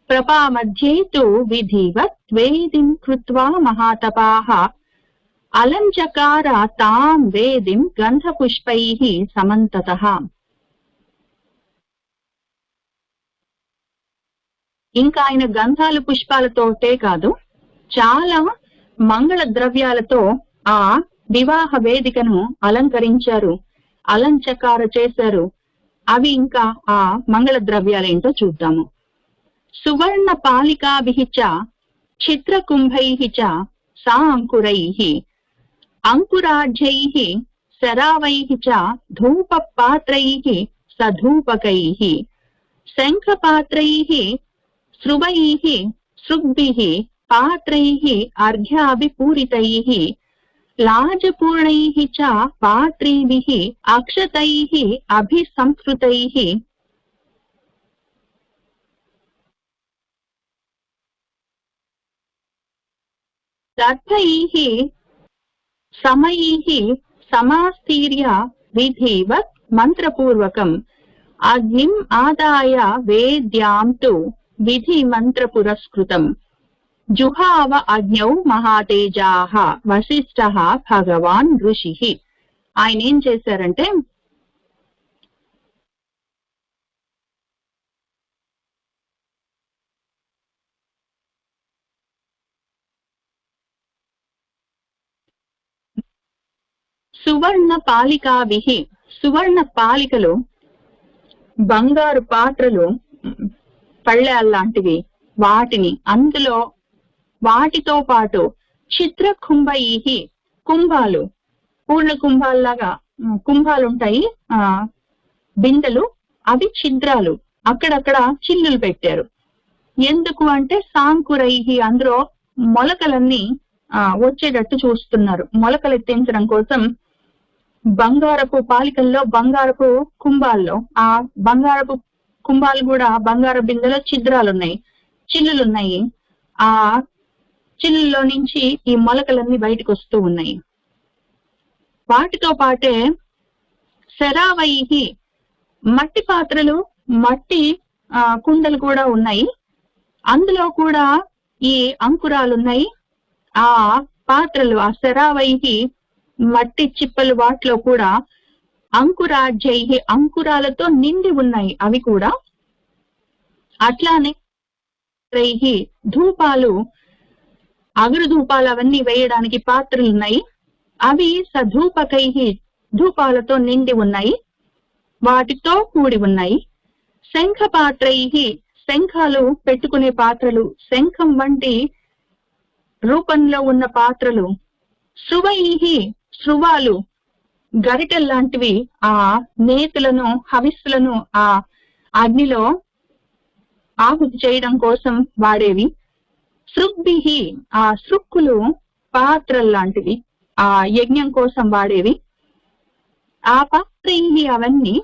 ప్రపా మధ్యే తు విధివత్ వేదిం కృత్వా మహాతపాః అలంచకార తాం వేదిం గంధపుష్పైః సమంతతః. ఇంకా ఆయన గంధాలు పుష్పాలతోటే కాదు, చాలా మంగళ ద్రవ్యాలతో ఆ వివాహ వేదికను అలంకరించారు, అలంచకార చేశారు. అవి ఇంకా ఆ మంగళ ద్రవ్యాలేంటో చూద్దాము. సువర్ణ పాలికాభిః చ చిత్రకుంభైః చ సాంకురైః అంకురాఢ్యైః శరావైః చ ధూపపాత్రైః సధూపకైః శంఖపాత్రైః స్రువైః సృగ్భిః పాత్రైః అర్ఘ్యాభిపూరితైః లాజపూర్ణైః చ పాత్రీభిః అక్షతైః అభిసంస్కృతైః దర్భైః సమయైః సమాస్తీర్య విధివత్ మంత్రపూర్వకం అగ్నిం ఆదాయ వేద్యాం తు విధి మంత్ర పురస్కృతం జుహావ అగ్నౌ మహాతేజాః వసిష్ఠః భగవాన్ ఋషిః. ఆయన ఏం చేశారంటే, సువర్ణ పాలికాభిః, సువర్ణ పాలికలు బంగారు పాత్రలు, పళ్ళెల్లాంటివి, వాటిని అందులో వాటితో పాటు చిత్ర కుంభైః, కుంభాలు, పూర్ణ కుంభాల్లాగా కుంభాలుంటాయి బిందెలు, అవి ఛిద్రాలు, అక్కడక్కడ చిల్లులు పెట్టారు. ఎందుకు అంటే సాంకురైః, అందులో మొలకలన్నీ వచ్చేటట్టు చూస్తున్నారు. మొలకలు ఎత్తించడం కోసం బంగారపు పాలికల్లో, బంగారపు కుంభాల్లో, ఆ బంగారపు కుంభాలు కూడా బంగారు బిందెలో ఛిద్రాలున్నాయి, చిల్లులున్నాయి. ఆ చిల్లులో నుంచి ఈ మొలకలన్నీ బయటకు వస్తూ ఉన్నాయి. వాటితో పాటే శరావైః, మట్టి పాత్రలు, మట్టి కుండలు కూడా ఉన్నాయి, అందులో కూడా ఈ అంకురాలున్నాయి. ఆ పాత్రలు, ఆ శరావైః మట్టి చిప్పలు, వాటిలో కూడా అంకురాఢ్యైః, అంకురాలతో నిండి ఉన్నాయి అవి కూడా. అట్లానే ధూపాలు, అగరు ధూపాలు అవన్నీ వేయడానికి పాత్రలు ఉన్నాయి, అవి సధూపకైః, ధూపాలతో నిండి ఉన్నాయి, వాటితో కూడి ఉన్నాయి. శంఖపాత్రైః, శంఖాలు పెట్టుకునే పాత్రలు, శంఖం వంటి రూపంలో ఉన్న పాత్రలు. స్రువైః, స్రువాలు, గరిటెల్లాంటివి, ఆ నేతులను, హవిస్సులను ఆ అగ్నిలో ఆహుతి చేయడం కోసం వాడేవి. సృగ్భిః, ఆ సృక్కులు, పాత్రల్లాంటివి, ఆ యజ్ఞం కోసం వాడేవి. ఆ పాత్రైః, అవన్నీ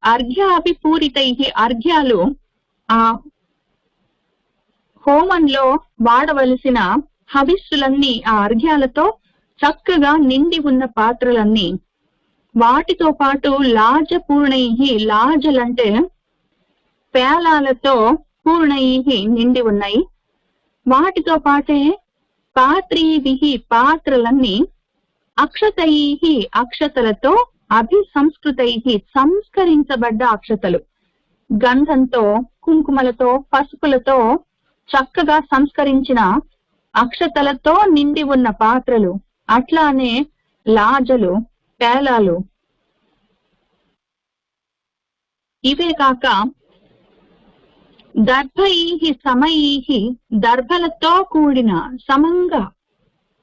అర్ఘ్యాపి పూరితై, అర్ఘ్యాలు ఆ హోమంలో వాడవలసిన హవిస్సులన్నీ ఆ అర్ఘ్యాలతో చక్కగా నిండి ఉన్న పాత్రలన్నీ, వాటితో పాటు లాజపూర్ణై, లాజలంటే పేలాలతో పూర్ణై నిండి ఉన్నాయి. వాటితో పాటే పాత్రీభిః, పాత్రలన్నీ అక్షతై, అక్షతలతో అభిసంస్కృతై, సంస్కరించబడ్డ అక్షతలు, గంధంతో కుంకుమలతో పసుపులతో చక్కగా సంస్కరించిన అక్షతలతో నిండి ఉన్న పాత్రలు, అట్లానే లాజలు, పేలాలు. ఇవే కాక దర్భై సమై, దర్భలతో కూడిన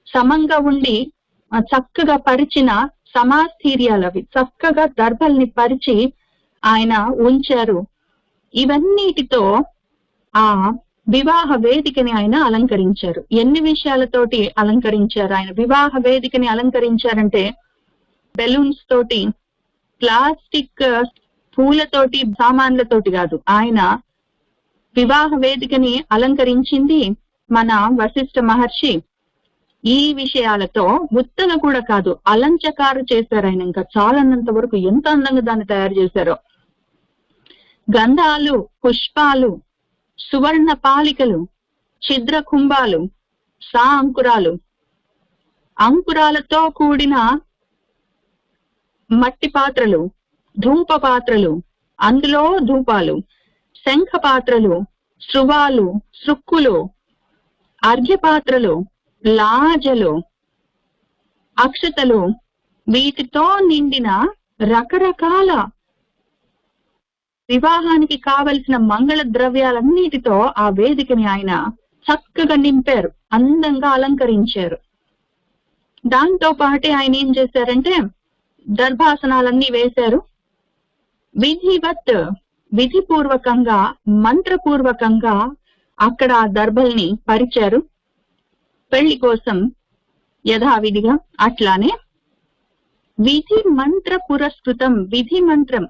సమంగా ఉండి చక్కగా పరిచిన సమాస్థీర్యాలు, అవి చక్కగా దర్భల్ని పరిచి ఆయన ఉంచారు. ఇవన్నిటితో ఆ వివాహ వేదికని ఆయన అలంకరించారు. ఎన్ని విషయాలతోటి అలంకరించారు? ఆయన వివాహ వేదికని అలంకరించారంటే బెలూన్స్ తోటి, ప్లాస్టిక్ పూలతోటి, సామాన్లతోటి కాదు. ఆయన వివాహ వేదికని అలంకరించింది మన వశిష్ఠ మహర్షి. ఈ విషయాలతో ముత్తన కూడా కాదు, అలంచకారు చేశారు ఆయన. ఇంకా చాలన్నంత వరకు ఎంత అందంగా దాన్ని తయారు చేశారో. గంధాలు, పుష్పాలు, సువర్ణ పాలికలు, ఛిద్ర కుంభాలు, అంకురాలు, అంకురాలతో కూడిన మట్టి పాత్రలు, ధూప పాత్రలు, అందులో ధూపాలు, శంఖ పాత్రలు, శృవాలు, సృక్కులు, అర్ఘ్య పాత్రలు, లాజలు, అక్షతలు, వీటితో నిండిన రకరకాల వివాహానికి కావలసిన మంగళ ద్రవ్యాలన్నిటితో ఆ వేదికని ఆయన చక్కగా నింపారు, అందంగా అలంకరించారు. దాంతో పాటే ఆయన ఏం చేశారంటే దర్భాసనాలన్నీ వేశారు. విధిపూర్వకంగా, మంత్రపూర్వకంగా అక్కడ ఆ దర్భల్ని పరిచారు పెళ్లి కోసం యథావిధిగా. అట్లానే విధి మంత్ర పురస్కృతం, విధి మంత్రం,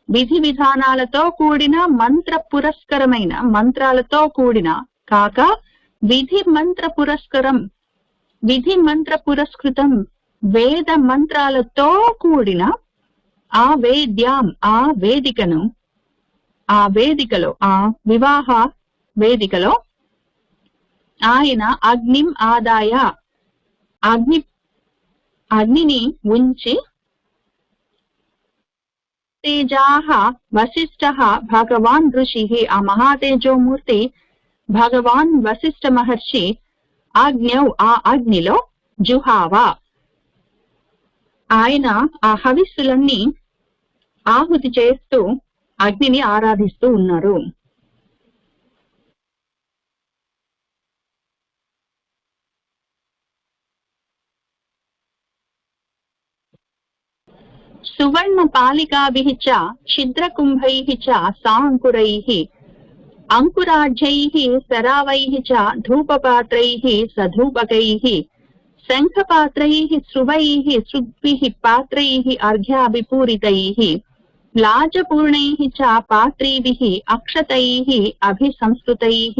విధి విధానాలతో కూడిన మంత్ర పురస్కరమైన, మంత్రాలతో కూడిన కాక విధి మంత్ర పురస్కరం, విధి మంత్ర పురస్కృతం, వేద మంత్రాలతో కూడిన ఆ వేద్యాం, ఆ వేదికను, ఆ వేదికలో, ఆ వివాహ వేదికలో ఆయన అగ్నిం ఆదాయ, అగ్నిని ఉంచి తేజాహ వశిష్ఠః భగవాన్ ఋషి, ఆ మహాతేజోమూర్తి భగవాన్ వశిష్ఠ మహర్షి అగ్న్యౌ, ఆ అగ్నిలో జుహావ, ఆయన ఆ హవిస్సులన్నీ ఆహుతి చేస్తూ అగ్నిని ఆరాధిస్తూ ఉన్నారు. సువర్ణ పాలికాభిః చ ఛిద్రకుంభైః చ సాంకురైః అంకురాఢ్యైః శరావైః చ ధూపపాత్రైః సధూపకైః శంఖపాత్రైః స్రువైః సృగ్భిః పాత్రైః అర్ఘ్యాభిపూరితైః లాజపూర్ణైః చ పాత్రీభిః అక్షతైః అభిసంస్కృతైః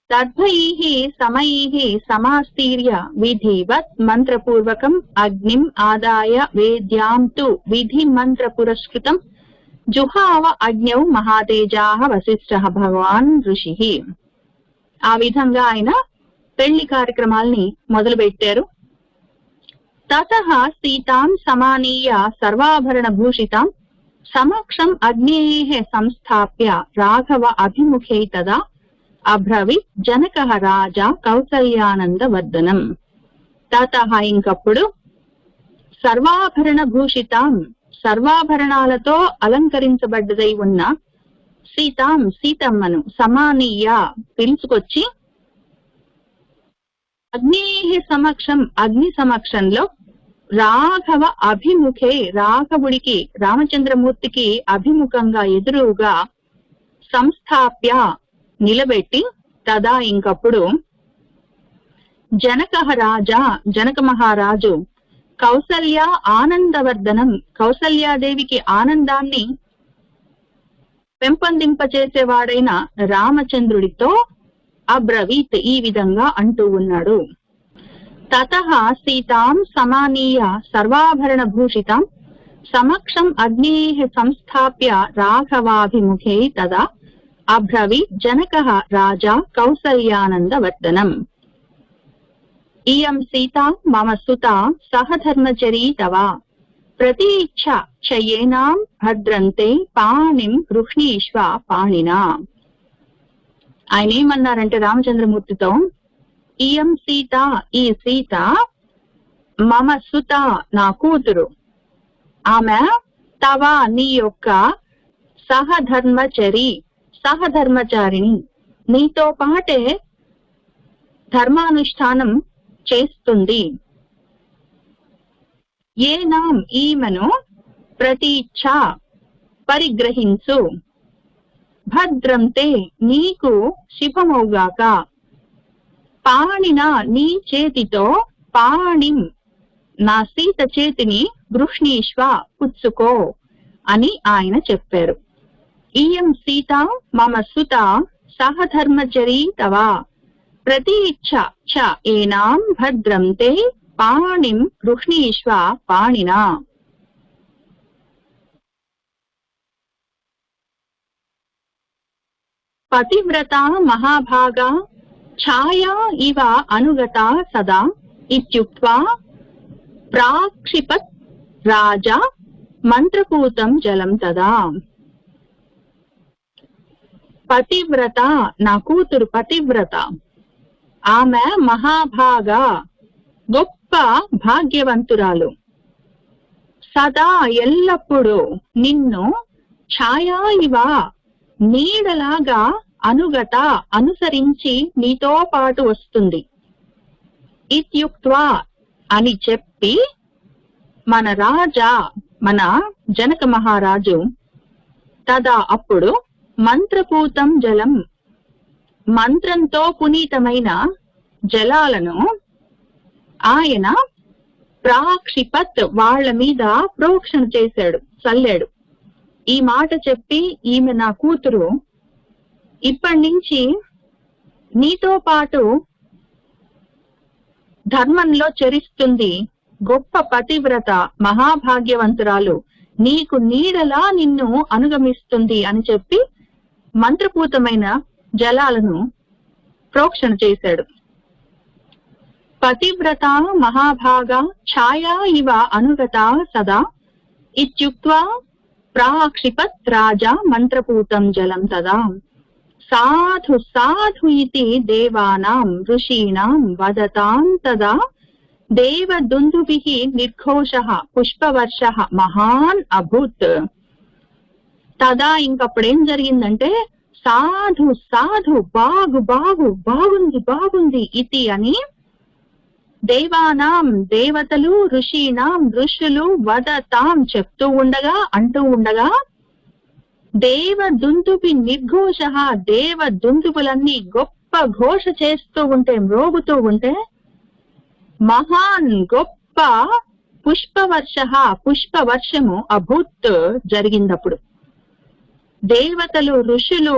దర్భైః సమైః సమాస్తీర్య విధివత్ మంత్రపూర్వకం అగ్నిం ఆదాయ వేద్యాం తు విధి మంత్ర పురస్కృతం జుహావ అగ్న్యౌ మహాతేజాః వశిష్ఠః భగవాన్ ఋషిః. ఆ విధంగా ఆయన పెళ్లి కార్యక్రమాల్ని మొదలు పెట్టారు. తతః సీతాం సమానీయ సర్వాభరణ భూషితాం సమక్షం అగ్నేః సంస్థాప్య రాఘవ అభిముఖే తదా అబ్రవీత్ జనకః రాజా కౌసల్యానంద వర్ధనం. తతః ఇంకప్పుడు సర్వాభరణ భూషితాం, సర్వాభరణాలతో అలంకరించబడ్డదై ఉన్న సీతాం, సీతమ్మను సమానీయ పిలుచుకొచ్చి అగ్నేః సమక్షం, అగ్ని సమక్షంలో రాఘవ అభిముఖే, రాఘవుడికి, రామచంద్రమూర్తికి అభిముఖంగా ఎదురుగా సంస్థాప్య నిలబెట్టి తదా ఇంకప్పుడు జనకః రాజా, జనక మహారాజు కౌసల్య ఆనందవర్ధనం, కౌసల్యాదేవికి ఆనందాన్ని పెంపొందింపచేసేవాడైన రామచంద్రుడితో అబ్రవీత్, ఈ విధంగా అంటూ ఉన్నాడు. తతః సీతాం సమానీయ సర్వాభరణ భూషితాం సమక్షం అగ్నేః సంస్థాప్య రాఘవాభిముఖే తదా అబ్రవీత్ జనకః రాజా కౌసల్యానందవర్ధనం. ఇయం సీతా మమ సుతా సహధర్మచరీ తవ ప్రతీచ్ఛ చయేనాం భద్రంతే పాణిం గృహ్ణీష్వ పాణినా. ఆయన ఏమన్నారంటే రామచంద్రమూర్తితో, ఇయం సీత, ఈ సీత, మమ సుత, నా కూతురు, ఆమె తవ, నీ యొక్క, సహధర్మచరి, సహధర్మచారిణి, నీతో పాటే ధర్మానుష్ఠానం చేస్తుంది. ఏనాం, ఈమెను, ప్రతీచ్ఛ, పరిగ్రహించు, భద్రంతే, నీకు శుభమౌగాక, పాణిన, నీ చేతితో, పాణిం, నా సీత చేతిని, గృహ్ణీష్వ, పుచ్చుకో అని ఆయన చెప్పారు. ఇయం సీత మమ సుత సహధర్మచరీ తవ ప్రతీచ్ఛ చ ఏనాం భద్రంతే పాణిం గృహ్ణీష్వ పాణినా. పతివ్రత మహాభాగా ఛాయా ఇవ అనుగతా సదా ఇత్యుక్త్వా ప్రాక్షిపత్ రాజా మంత్రపూతం జలం తదా. పతివ్రత, నా కూతురు పతివ్రత, ఆమె మహాభాగా, గొప్ప భాగ్యవంతురాలు, సదా ఎల్లప్పుడూ నిన్ను ఛాయా ఇవ, నీడలాగా, అనుగత, అనుసరించి నీతో పాటు వస్తుంది. ఇత్యుక్త్వా, అని చెప్పి, మన రాజా, మన జనక మహారాజు, తదా అప్పుడు, మంత్రపూతం జలం, మంత్రంతో పునీతమైన జలాలను ఆయన ప్రాక్షిపత్, వాళ్ల మీద ప్రోక్షణ చేశాడు, చల్లాడు. ఈ మాట చెప్పి, ఈమె నా కూతురు ఇప్పటి నుంచి నీతో పాటు ధర్మంలో చరిస్తుంది, గొప్ప పతివ్రత, మహాభాగ్యవంతురాలు, నీకు నీడలా నిన్ను అనుగమిస్తుంది అని చెప్పి మంత్రపూతమైన జలాలను ప్రోక్షణ చేశాడు. పతివ్రత మహాభాగా ఛాయా ఇవ అనుగత సదా ఇత్యుక్త్వా ప్రాక్షిపత్ రాజా మంత్రపూతం జలం తదా. సాధు సాధు ఇతి దేవానాం ఋషీణాం వదతాం తదా దేవదుందుభిః నిర్ఘోషః పుష్పవర్షః మహాన్ అభూత్. తదా ఇంకప్పుడేం జరిగిందంటే, సాధు సాధు, బాగుంది బాగుంది ఇతి అని దేవానాం, దేవతలు, ఋషీణాం, ఋషులు, వదతాం, చెప్తూ ఉండగా, అంటూ ఉండగా, దేవదుందుభి నిర్ఘోషః, దేవదుందుబులన్నీ గొప్ప ఘోష చేస్తూ ఉంటే, మ్రోగుతూ ఉంటే, మహాన్, గొప్ప పుష్పవర్షః, పుష్పవర్షము అభూత్, జరిగిందప్పుడు. దేవతలు, ఋషులు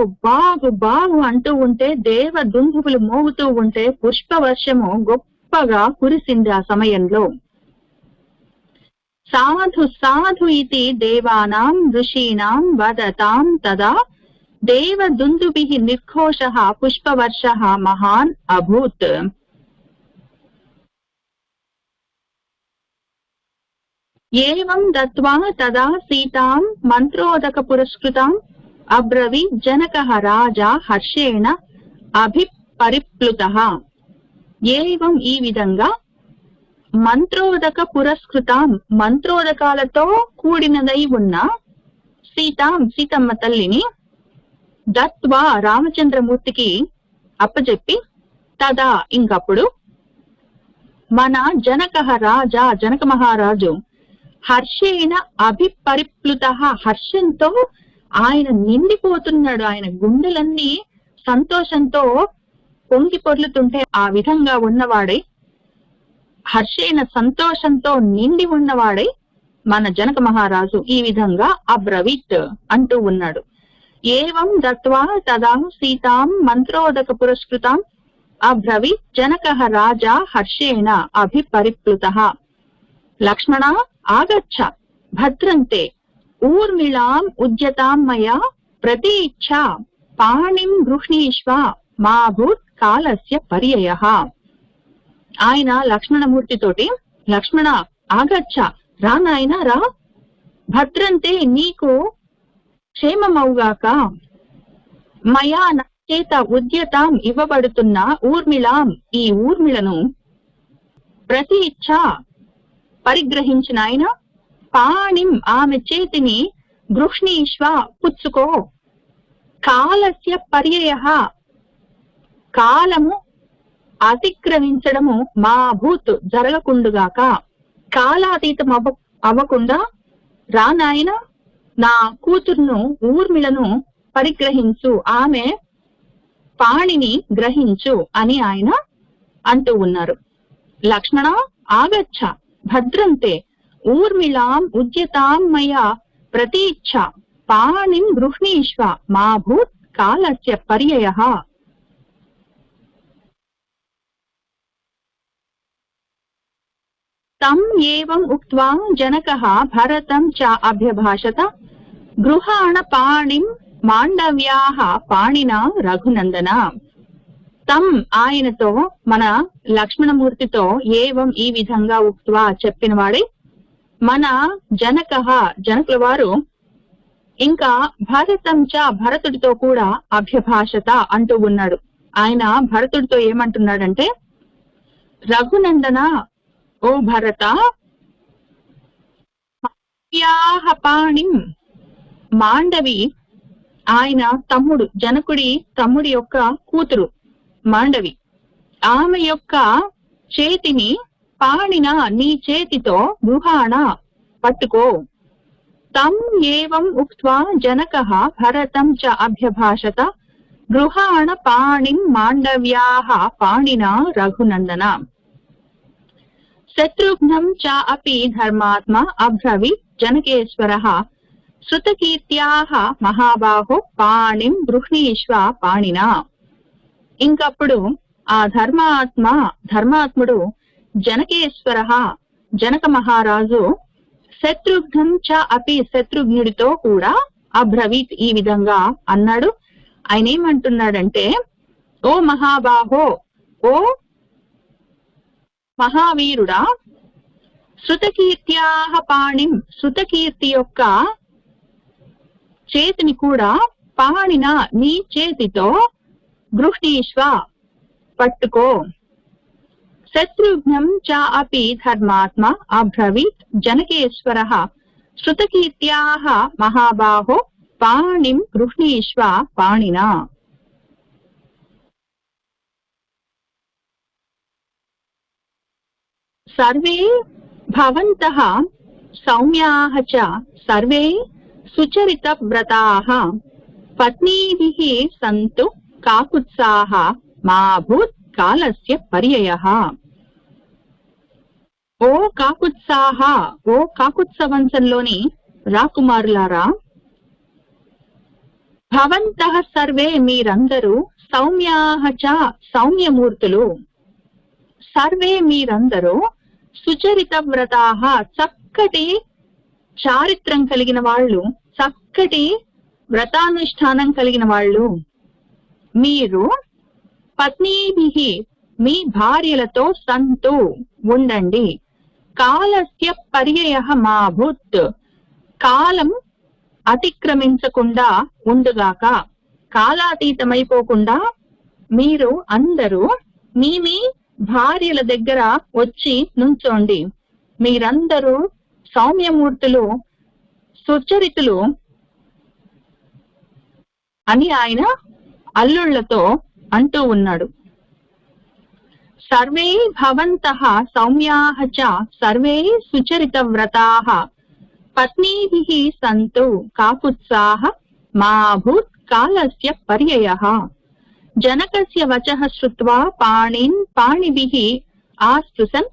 బాగు అంటూ ఉంటే, దేవదుందుబులు మోగుతూ ఉంటే, పుష్పవర్షము గొప్పగా కురిసింది ఆ సమయంలో. సాధు సాధు ఇతి దేవానాం ఋషీణాం వదతాం తదా దేవదుందుభిః నిర్ఘోషః పుష్పవర్షః మహాన్ అభూత్. ఏవం దత్వా తదా సీతాం మంత్రోదక పురస్కృతాం అబ్రవీత్ జనకః రాజా హర్షేణ అభిపరిప్లుతః. ఏవం, ఈ విధంగా, మంత్రోదక పురస్కృతాం, మంత్రోదకాలతో కూడినదై ఉన్న సీతాం, సీతమ్మ తల్లిని, దత్వా, రామచంద్రమూర్తికి అప్పచెప్పి, తదా ఇంకప్పుడు, మన జనకః రాజా, జనక మహారాజు, హర్షేణ అభిపరిప్లుతః, హర్షంతో ఆయన నిండిపోతున్నాడు, ఆయన గుండెలన్నీ సంతోషంతో పొంగి పొర్లుతుంటే ఆ విధంగా ఉన్నవాడై, హర్షేణ సంతోషంతో నిండి ఉన్నవాడై మన జనక మహారాజు ఈ విధంగా అబ్రవీత్ అంటూ ఉన్నాడు. ఏవం దత్వా తదా సీతాం మంత్రోదక పురస్కృతాం అబ్రవీత్ జనకః రాజా హర్షేణ అభిపరిప్లుతః. లక్ష్మణ ఆగచ్చ భద్రంతే ఊర్మిళాం ఉద్యతాం మయా ప్రతీచ్ఛ పాణిం గృహ్ణీష్వ మా భూత్ కాలస్య పర్యయః. ఆయన లక్ష్మణమూర్తితోటి, లక్ష్మణ ఆగచ్చ, రా నాయనా రా, భద్రంతే నీకు క్షేమమవుగాక, మయా నా చేత ఉద్యతాం ఇవ్వబడుతున్న ఊర్మిళాం ఈ ఊర్మిళను ప్రతి ఇచ్ఛ పరిగ్రహించిన ఆయన, పాణిం ఆమె చేతిని గృహ్ణీష్వ పుచ్చుకో, కాలస్య పర్యయః కాలము అతిక్రమించడము మా భూత్ జరగకుండుగాక, కాలాతీతం అవ్వకుండా రా నాయన నా కూతుర్ను ఊర్మిళను పరిగ్రహించు, ఆమె పాణిని గ్రహించు అని ఆయన అంటూ ఉన్నారు. లక్ష్మణ ఆగచ్చ భద్రంతే ఊర్మిళాం ఉద్యతాం మయా ప్రతీచ్ఛ పాణిం గృహ్ణీష్వ మా భూత్ కాలస్య పర్యయః. తం ఏవం ఉక్త్వా జనకః భరతం చ అభ్యభాషత గృహాణ పాణిం మాండవ్యాః పాణినా రఘునందన. తం ఆయనతో, మన లక్ష్మణమూర్తితో ఏవం ఈ విధంగా ఉక్త్వా చెప్పిన వాడే మన జనకః జనకుల వారు ఇంకా భరతం చ భరతుడితో కూడా అభ్యభాషత అంటూ ఉన్నాడు. ఆయన భరతుడితో ఏమంటున్నాడంటే, రఘునందన ఓ భరత, పాణిం మాండవి ఆయన తమ్ముడు, జనకుడి తమ్ముడి యొక్క కూతురు మాండవి, ఆమె యొక్క చేతిని పాణిన నీ చేతితో గృహాణ పట్టుకో. తం ఏవం ఉక్త్వా జనకః భరతం చ అభ్యభాషత గృహాణ పాణిం మాండవ్యాః పాణినా రఘునందన. శత్రుఘ్నం చ అపి ధర్మాత్మ అబ్రవీత్ జనకేశ్వరః శృతకీర్త్యాః మహాబాహో పాణిం గృహ్ణీష్వ పాణినా. ఇంకప్పుడు ఆ ధర్మాత్ముడు జనకేశ్వరః జనక మహారాజు శత్రుఘ్నం చ అపి శత్రుఘ్నుడితో కూడా అబ్రవీత్ ఈ విధంగా అన్నాడు. ఆయన ఏమంటున్నాడంటే, ఓ మహాబాహో, ఓ మహావీరుడా, శృతకీర్త్యాః పాణిం శృతకీర్తి యొక్క చేతిని కూడా పాణిన నీ చేతితో గృహ్ణీష్వ పట్టుకో. శత్రుఘ్నం చ అపి ధర్మాత్మ అబ్రవీత్ జనకేశ్వరః శృతకీర్త్యాః మహాబాహో పాణిం గృహ్ణీష్వ పాణినా. సర్వే భవంతః సౌమ్యాః చ సర్వే సుచరిత వ్రతాః పత్నీభిః సంతు కాకుత్సాః మా భూత్ కాలస్య పర్యయః. ఓ కాకుత్సాః, ఓ కాకుత్స వంశంలోని రాకుమారులారా, భవంతః సర్వే మీరందరూ సౌమ్యాః చ సౌమ్యమూర్తులు, సర్వే మీరందరూ సుచరిత వ్రతాః చక్కటి చారిత్రం కలిగిన వాళ్ళు, చక్కటి వ్రతానుష్ఠానం కలిగిన వాళ్ళు, మీరు పత్నీభిః మీ భార్యలతో సంతు ఉండండి, కాలస్య పర్యయః మా భూత్ కాలం అతిక్రమించకుండా ఉండుగాక, కాలాతీతమైపోకుండా మీరు అందరూ మీ మీ భార్యల దగ్గర వచ్చి నుంచోండి, మీరందరూ సౌమ్యమూర్తులు సుచరితులు అని ఆయన అల్లుళ్లతో అంటూ ఉన్నాడు. సర్వే భవంతః సౌమ్యాః చ సర్వే సుచరిత వ్రతాః పత్నీభిః సంతు కాకుత్సాః మా భూత్ కాలస్య పర్యయః. जनकस्य वचः श्रुत्वा पाणिन् पाणिभिः आस्पृशन्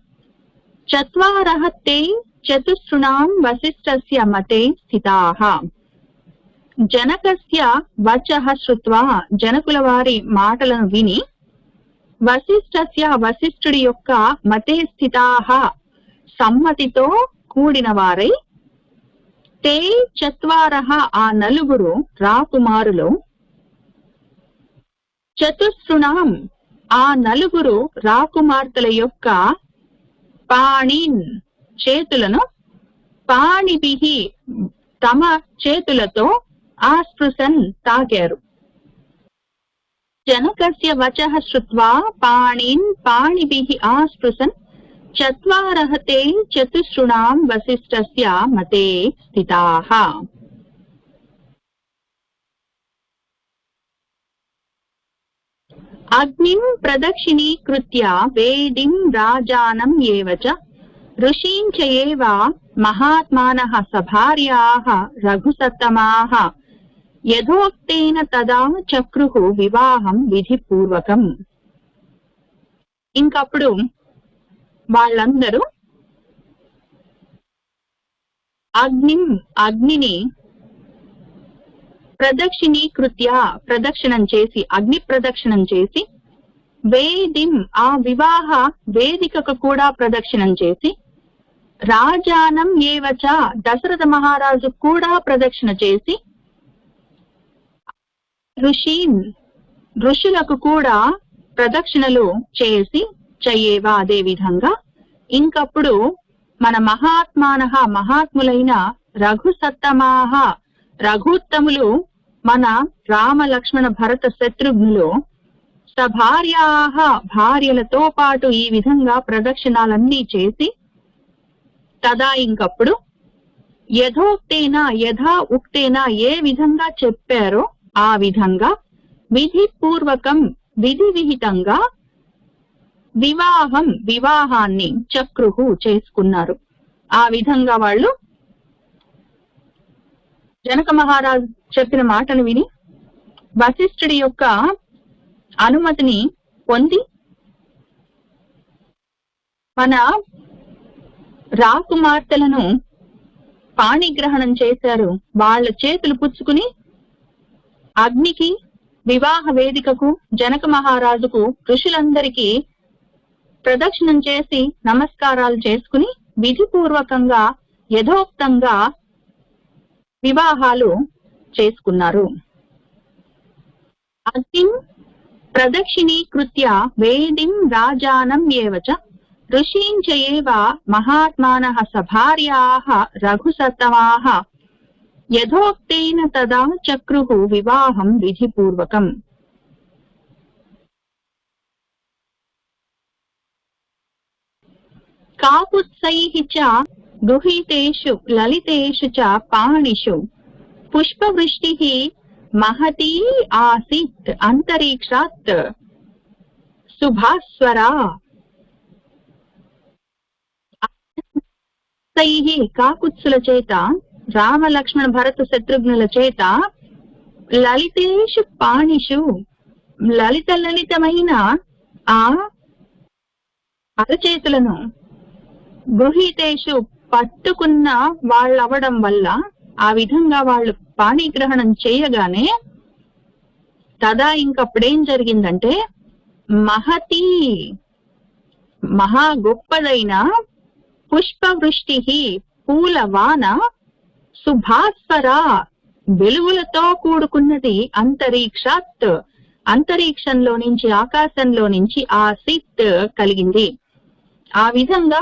चत्वारः ते चतुसृणां वसिष्ठस्य मते स्थिताः. जनकस्य वचः श्रुत्वा జనకుల వారి మాటలను విని వశిష్ఠస్య వశిష్ఠుడి యొక్క మతే స్థితాః సమ్మతితో కూడిన వారై తే చత్వారః ఆ నలుగురు రాకుమారులు చతుస్రుణాం ఆ నలుగురు రాకుమార్తెల యొక్క పాణిన్ చేతులను పాణిభిః తమ చేతులతో ఆస్పృశన్ తాకారు. जनकस्य वचः श्रुत्वा पाणिन् पाणिभिः आस्पृशन् चत्वारः ते चतुसृणां वसिष्ठस्य मते स्थिताः. अग्निं प्रदक्षिणीकृत्य वेदिं राजानम् एव च ऋषीं च एव महात्मानः सभार्याः रघुसत्तमाः యథోక్తేన తదా చక్రుహు వివాహం విధిపూర్వకం. ఇంకప్పుడు వాళ్ళందరూ అగ్నిని ప్రదక్షిణం చేసి అగ్ని ప్రదక్షిణం చేసి వేదిం ఆ వివాహ వేదికకు కూడా ప్రదక్షిణం చేసి రాజానం ఏవచ దశరథ మహారాజు కూడా ప్రదక్షిణ చేసి ఋషులకు కూడా ప్రదక్షిణలు చేసి చయేవా అదే విధంగా ఇంకప్పుడు మన మహాత్ములైన రఘుసత్తమాహ రఘుత్తములు మన రామ లక్ష్మణ భరత శత్రుఘ్నులు సభార్యాహ భార్యలతో పాటు ఈ విధంగా ప్రదక్షిణాలన్నీ చేసి తదా ఇంకప్పుడు యథా ఉక్తేనా ఏ విధంగా చెప్పారో ఆ విధంగా విధిపూర్వకం విధి విహితంగా వివాహాన్ని చక్రుహు చేసుకున్నారు. ఆ విధంగా వాళ్ళు జనక మహారాజు చెప్పిన మాటను విని వశిష్ఠుడి యొక్క అనుమతిని పొంది మన రాకుమార్తెలను పాణిగ్రహణం చేశారు. వాళ్ళ చేతులు పుచ్చుకుని అగ్నికి వివాహ వేదికకు జనక మహారాజుకు ఋషులందరికీ ప్రదక్షిణం చేసి నమస్కారాలు చేసుకుని విధిపూర్వకంగా యథోక్తంగా వివాహాలు చేసుకున్నారు. అగ్నిం ప్రదక్షిణీకృత్య వేదిం రాజానం ఏవచ ఋషీం చ ఏవ మహాత్మానః సభార్యాః రఘుసత్తమాః యథోక్తేన తదా చక్రుహు వివాహం విధిపూర్వకం. కాకుత్సైః చ గృహీతేషు లలితేషు చ పాణిషు పుష్పవృష్టిః మహతీ ఆసీత్ అంతరిక్షాత్ శుభాస్వరా. కాకుత్సుల చేత రామ లక్ష్మణ భరత శత్రుఘ్నుల చేత లలితేషు పాణిషు లలితమైన ఆ అరచేతులను గృహీతేషు పట్టుకున్న వాళ్ళవడం వల్ల ఆ విధంగా వాళ్ళు పాణిగ్రహణం చేయగానే తదా ఇంకప్పుడేం జరిగిందంటే మహతి మహా గొప్పదైన పుష్పవృష్టి పూల వాన శుభాస్వర వెలుగులతో కూడుకున్నది అంతరిక్షాత్ అంతరిక్షంలో నుంచి ఆకాశంలో నుంచి ఆసీత్ కలిగింది. ఆ విధంగా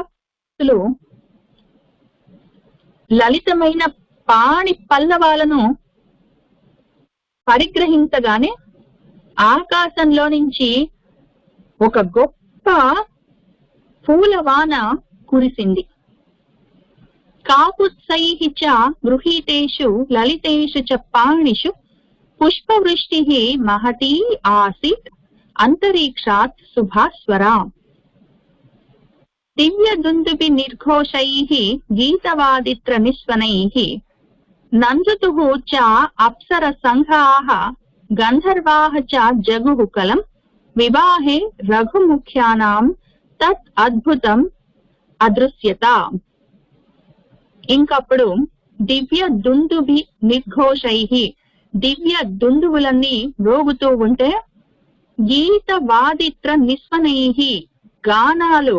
లలితమైన పాణి పల్లవాలను పరిగ్రహించగానే ఆకాశంలో నుంచి ఒక గొప్ప పూలవాన కురిసింది. కాకుత్సైః చ గృహీతేషు లలితేషు చ పాణిషు పుష్పవృష్టిః మహతీ ఆసీత్ అంతరిక్షాత్ శుభాస్వరా. దివ్యదుందుభి నిర్ఘోషైః గీతవాదిత్ర నిస్వనైః నందతుః చ అప్సర సంఘాః గంధర్వాః చ జగుః కలం వివాహే రఘుముఖ్యానాం తత్ అద్భుతం అదృశ్యత. ఇంకప్పుడు దివ్య దుందుభి నిర్ఘోషైః, దివ్య దుందువులన్నీ రోగుతూ ఉంటే, గీత వాదిత్ర నిస్వనైః, గానాలు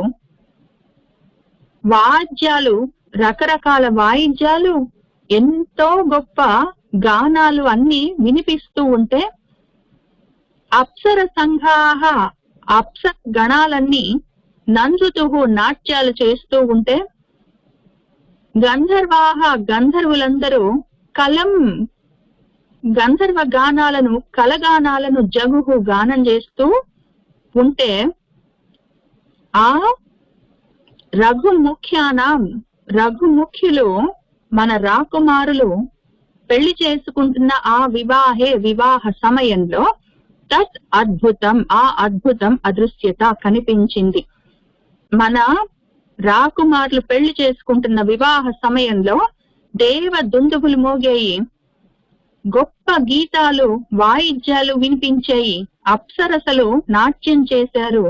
వాద్యాలు రకరకాల వాయిద్యాలు ఎంతో గొప్ప గానాలు అన్ని వినిపిస్తూ ఉంటే, అప్సర సంఘాః అప్సర గణాలన్నీ నందుతుః నాట్యాలు చేస్తూ ఉంటే, గంధర్వాః గంధర్వులందరూ కలం గంధర్వ గానాలను కలగానాలను జగుః గానం చేస్తూ ఉంటే, ఆ రఘుముఖ్యానాం రఘుముఖ్యులు మన రాకుమారులు పెళ్లి చేసుకుంటున్న ఆ వివాహ సమయంలో తత్ అద్భుతం, ఆ అద్భుతం అదృశ్యత కనిపించింది. మన రాకుమారులు పెళ్లి చేసుకుంటున్న వివాహ సమయంలో దేవ దుందుబులు మోగాయి, గొప్ప గీతాలు వాయిద్యాలు వినిపించాయి, అప్సరసలు నాట్యం చేశారు,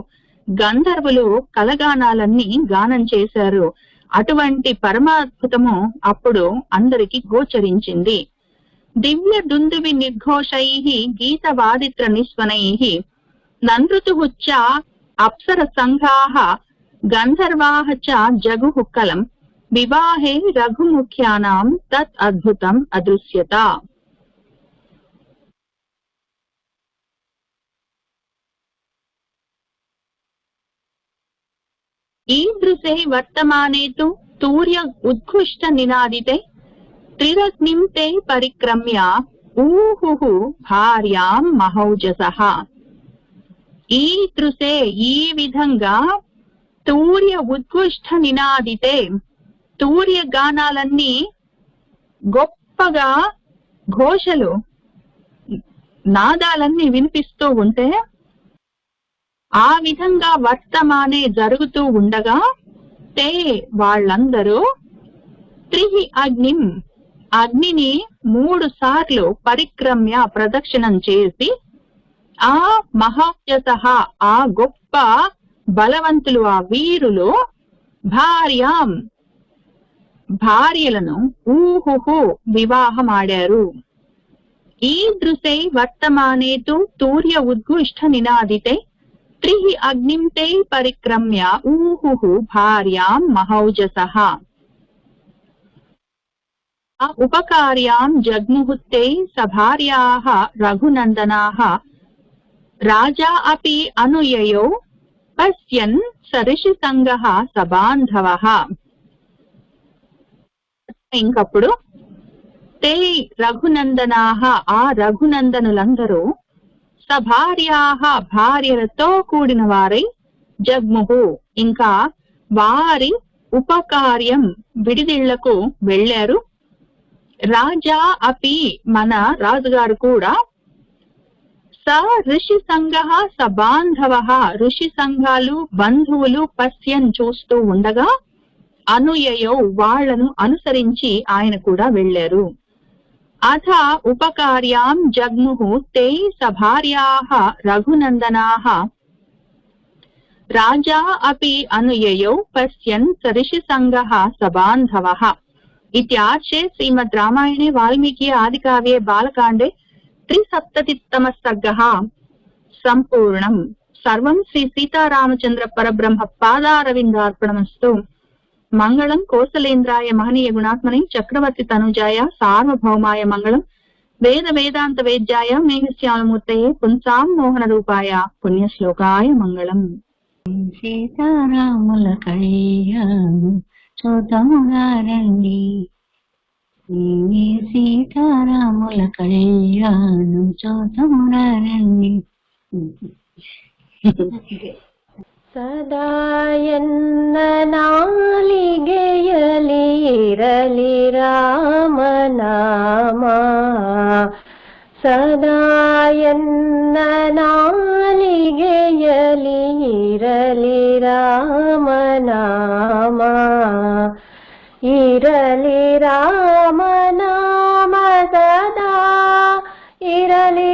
గంధర్వులు కలగానాలన్నీ గానం చేశారు. అటువంటి పరమాద్భుతము అప్పుడు అందరికి గోచరించింది. దివ్య దుందువి నిర్ఘోషైః గీత వాదిత్ర నిస్వనైః ననృతుః చ అప్సర సంఘాః గంధర్వాః చ జగుః కలం వివాహే రఘుముఖ్యానాం తత్ అద్భుతం అదృశ్యత. ఈదృశే వర్తమానే తు తూర్య ఉద్ఘుష్ట నినాదితే త్రిరగ్నిం తే పరిక్రమ్య ఊహుః భార్యాం మహౌజసః. ఈదృశే ఈ విధంగా తూర్య ఉద్ఘుష్ట నినాదితే, తూర్య గానాలన్నీ గొప్పగా ఘోషలు నాదాలన్నీ వినిపిస్తూ ఉంటే, ఆ విధంగా వర్తమానే జరుగుతూ ఉండగా తే వాళ్ళందరూ త్రిహి అగ్నిం అగ్నిని 3 సార్లు పరిక్రమ్య ప్రదక్షిణం చేసి, ఆ మహౌజసః ఆ గొప్ప బలవంతులు ఆ వీరులు భార్యాం భార్యలను ఊహుః వివాహమాడారు. ఈదృశే వర్తమానే తు తూర్య ఉద్ఘుష్ట నినాదితే త్రిహి అగ్నిం తే పరిక్రమ్య ఊహుః భార్యాం మహౌజసః. ఉపకార్యాం జగ్ముః తే సభార్యాః రఘునందనాః రాజా అపి అనుయయో పశ్యన్ సరిషి సంగః సబాంధవః. ఇంకప్పుడు తే రఘునందనాః ఆ రఘునందనులందరూ సభార్యాః భార్యలతో కూడిన వారై జగ్ముః ఇంకా వారి ఉపకార్యం విడిదిళ్లకు వెళ్లారు. రాజా అపి మన రాజుగారు కూడా స ఋషి సంఘః సబాంధవః ఋషి సంఘాలు బంధువులు పశ్యన్ చూస్తూ ఉండగా అనుయయో వాళ్లను అనుసరించి ఆయన కూడా వెళ్లారు. అథ ఉపకార్యాం జగ్ముః తే సభార్యాః రఘునందనాః రాజా అపి అనుయయో పశ్యన్ సరిషి సంఘః సబాంధవః. ఇత్యార్షే శ్రీమద్ రామాయణే వాల్మీకి ఆదికావ్యే బాలకాండే 370తమ సర్గః సంపూర్ణం. సర్వం శ్రీ సీతారామచంద్ర పరబ్రహ్మ పాదారవిందార్పణమస్తు. మంగళం కోసలేంద్రాయ మహనీయ గుణాత్మనే చక్రవర్తి తనుజాయ సార్వభౌమాయ మంగళం. వేద వేదాంత వేద్యాయ మేఘశ్యామమూర్తయే పుంసాం మోహన రూపాయ పుణ్యశ్లోకాయ మంగళం. సీతారాముల కళ్యాణం చూద్దాముగా రండి, సీతారాముల కళ్యాణం చూద్దాముగా రండి. ಸದಾಯನ್ನ ನಾಲಿಗೆಯಲಿ ಇರಲಿ ರಾಮನಾಮ, ಸದಾಯನ್ನ ನಾಲಿಗೆಯಲಿ ಇರಲಿ ರಾಮನಾಮ, ಇರಲಿ ರಾಮನಾಮ ಸದಾ ಇರಲಿ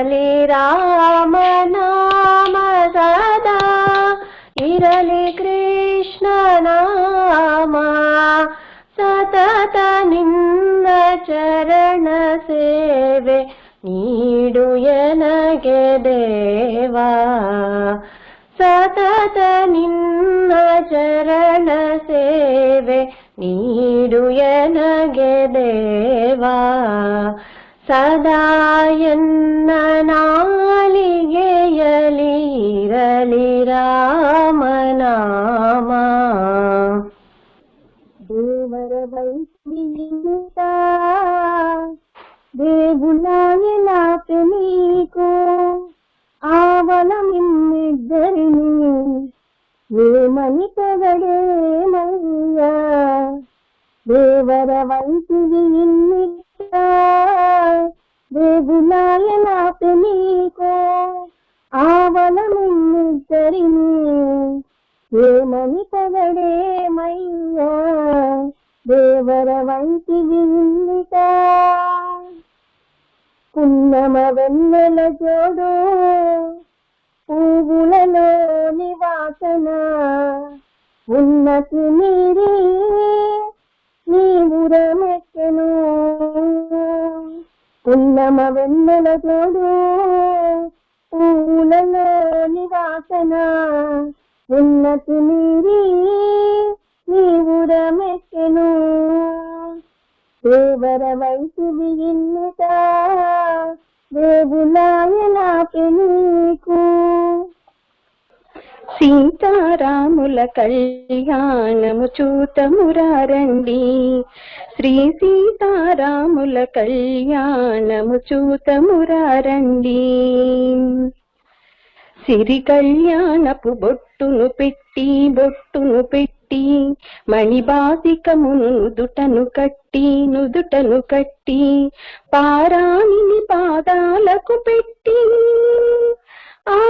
ఇరలి రామ నామ సదా ఇరలి కృష్ణ నామ ಸತತ ನಿನ್ನ ಚರಣ ಸೇವೆ ನೀಡು ಎನಗೆ ದೇವಾ ಸತತ ನಿನ್ನ ಚರಣ ಸೇವೆ ನೀಡು ಎನಗೆ ದೇವಾ ಸದಾ ಎನ್ನ ನಾಲಿಗೆಯಲಿ ಇರಲಿ ರಾಮನಾಮ ದೇವರ వైపుట దేవులాయలాపి నీకు ఆవలమిద్దరిని ఏమని పొగడేమయ్యా దేవర వైపువి ఇన్నిట దేవులాయలాపి నీకు ఆవలమిద్దరిని ఏమని పొగడేమయ్యా దేవర వంటివి ఇల్లిట పున్నమ వెన్నెల జోడు పువ్వులలో నివాసన ఉన్నతి మీరి నీవురమెక్కెను పున్నమ వెన్నెల జోడు పువ్వులలో నివాసన ఉన్నతి మీరి నీవురమెక్కెను దేవర వైపువి ఇల్లుట దేవులాయలాపి నీకు సీతారాముల కళ్యాణము చూతమురారండి శ్రీ సీతారాముల కళ్యాణము చూతమురారండి సిరి కళ్యాణపు బొట్టును పెట్టి మణిబాసికమును నుదుటను కట్టి పారాణిని పాదాలకు పెట్టి ఆ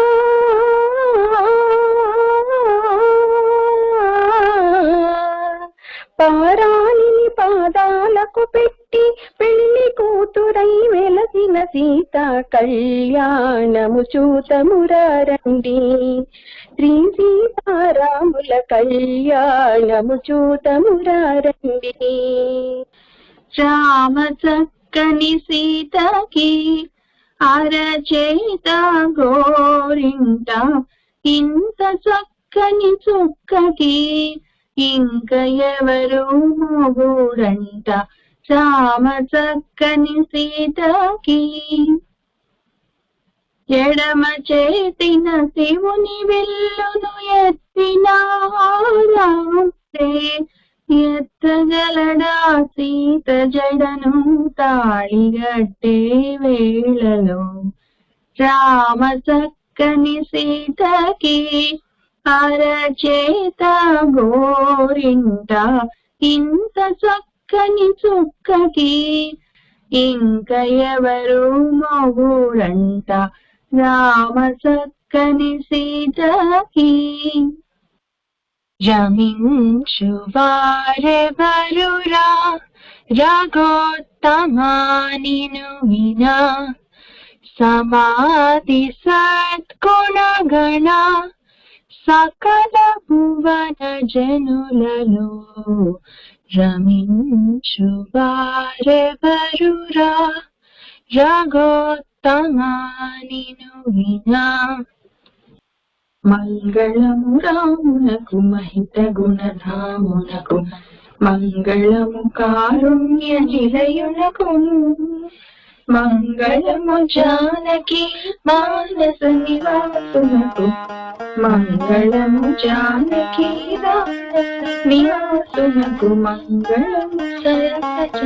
పారాణిని పాదాలకు పెట్టి పెళ్లి కూతురై వెలసిన సీత కళ్యాణము చూతమురారండి శ్రీ సీతారాముల కళ్యాణము చూతమురారండి రామ చక్కని సీతకి అరచేత గోరింట ఇంత చక్కని చుక్కకి ఇంక ఎవరు మొగుడంట రామ చక్కని సీతకి ఎడమ చేతిన శివుని విల్లును ఎత్తినారే ఎత్తగలడా సీత జడను తాళిగట్టే వేళలో రామ చక్కని సీతకి అరచేత గోరింట ఇంత చక్కని చుక్కకి ఇంక ఎవరు మొగుడంట రామ చక్కని సీతకి రమించు వారెవరురా రఘోత్తమానిను వినా సమాధి సద్గుణగణ సకల భువన జనులలో రమించు వారెవరురా రఘోత్తమానిను వినా మంగళము రామునకు మహిత గుణధామునకు మంగళము కారుణ్య నిలయునకు మంగళము జానకి మానస నివాసునకు మంగళము జానకి మానస నివాసునకు మంగళము సరస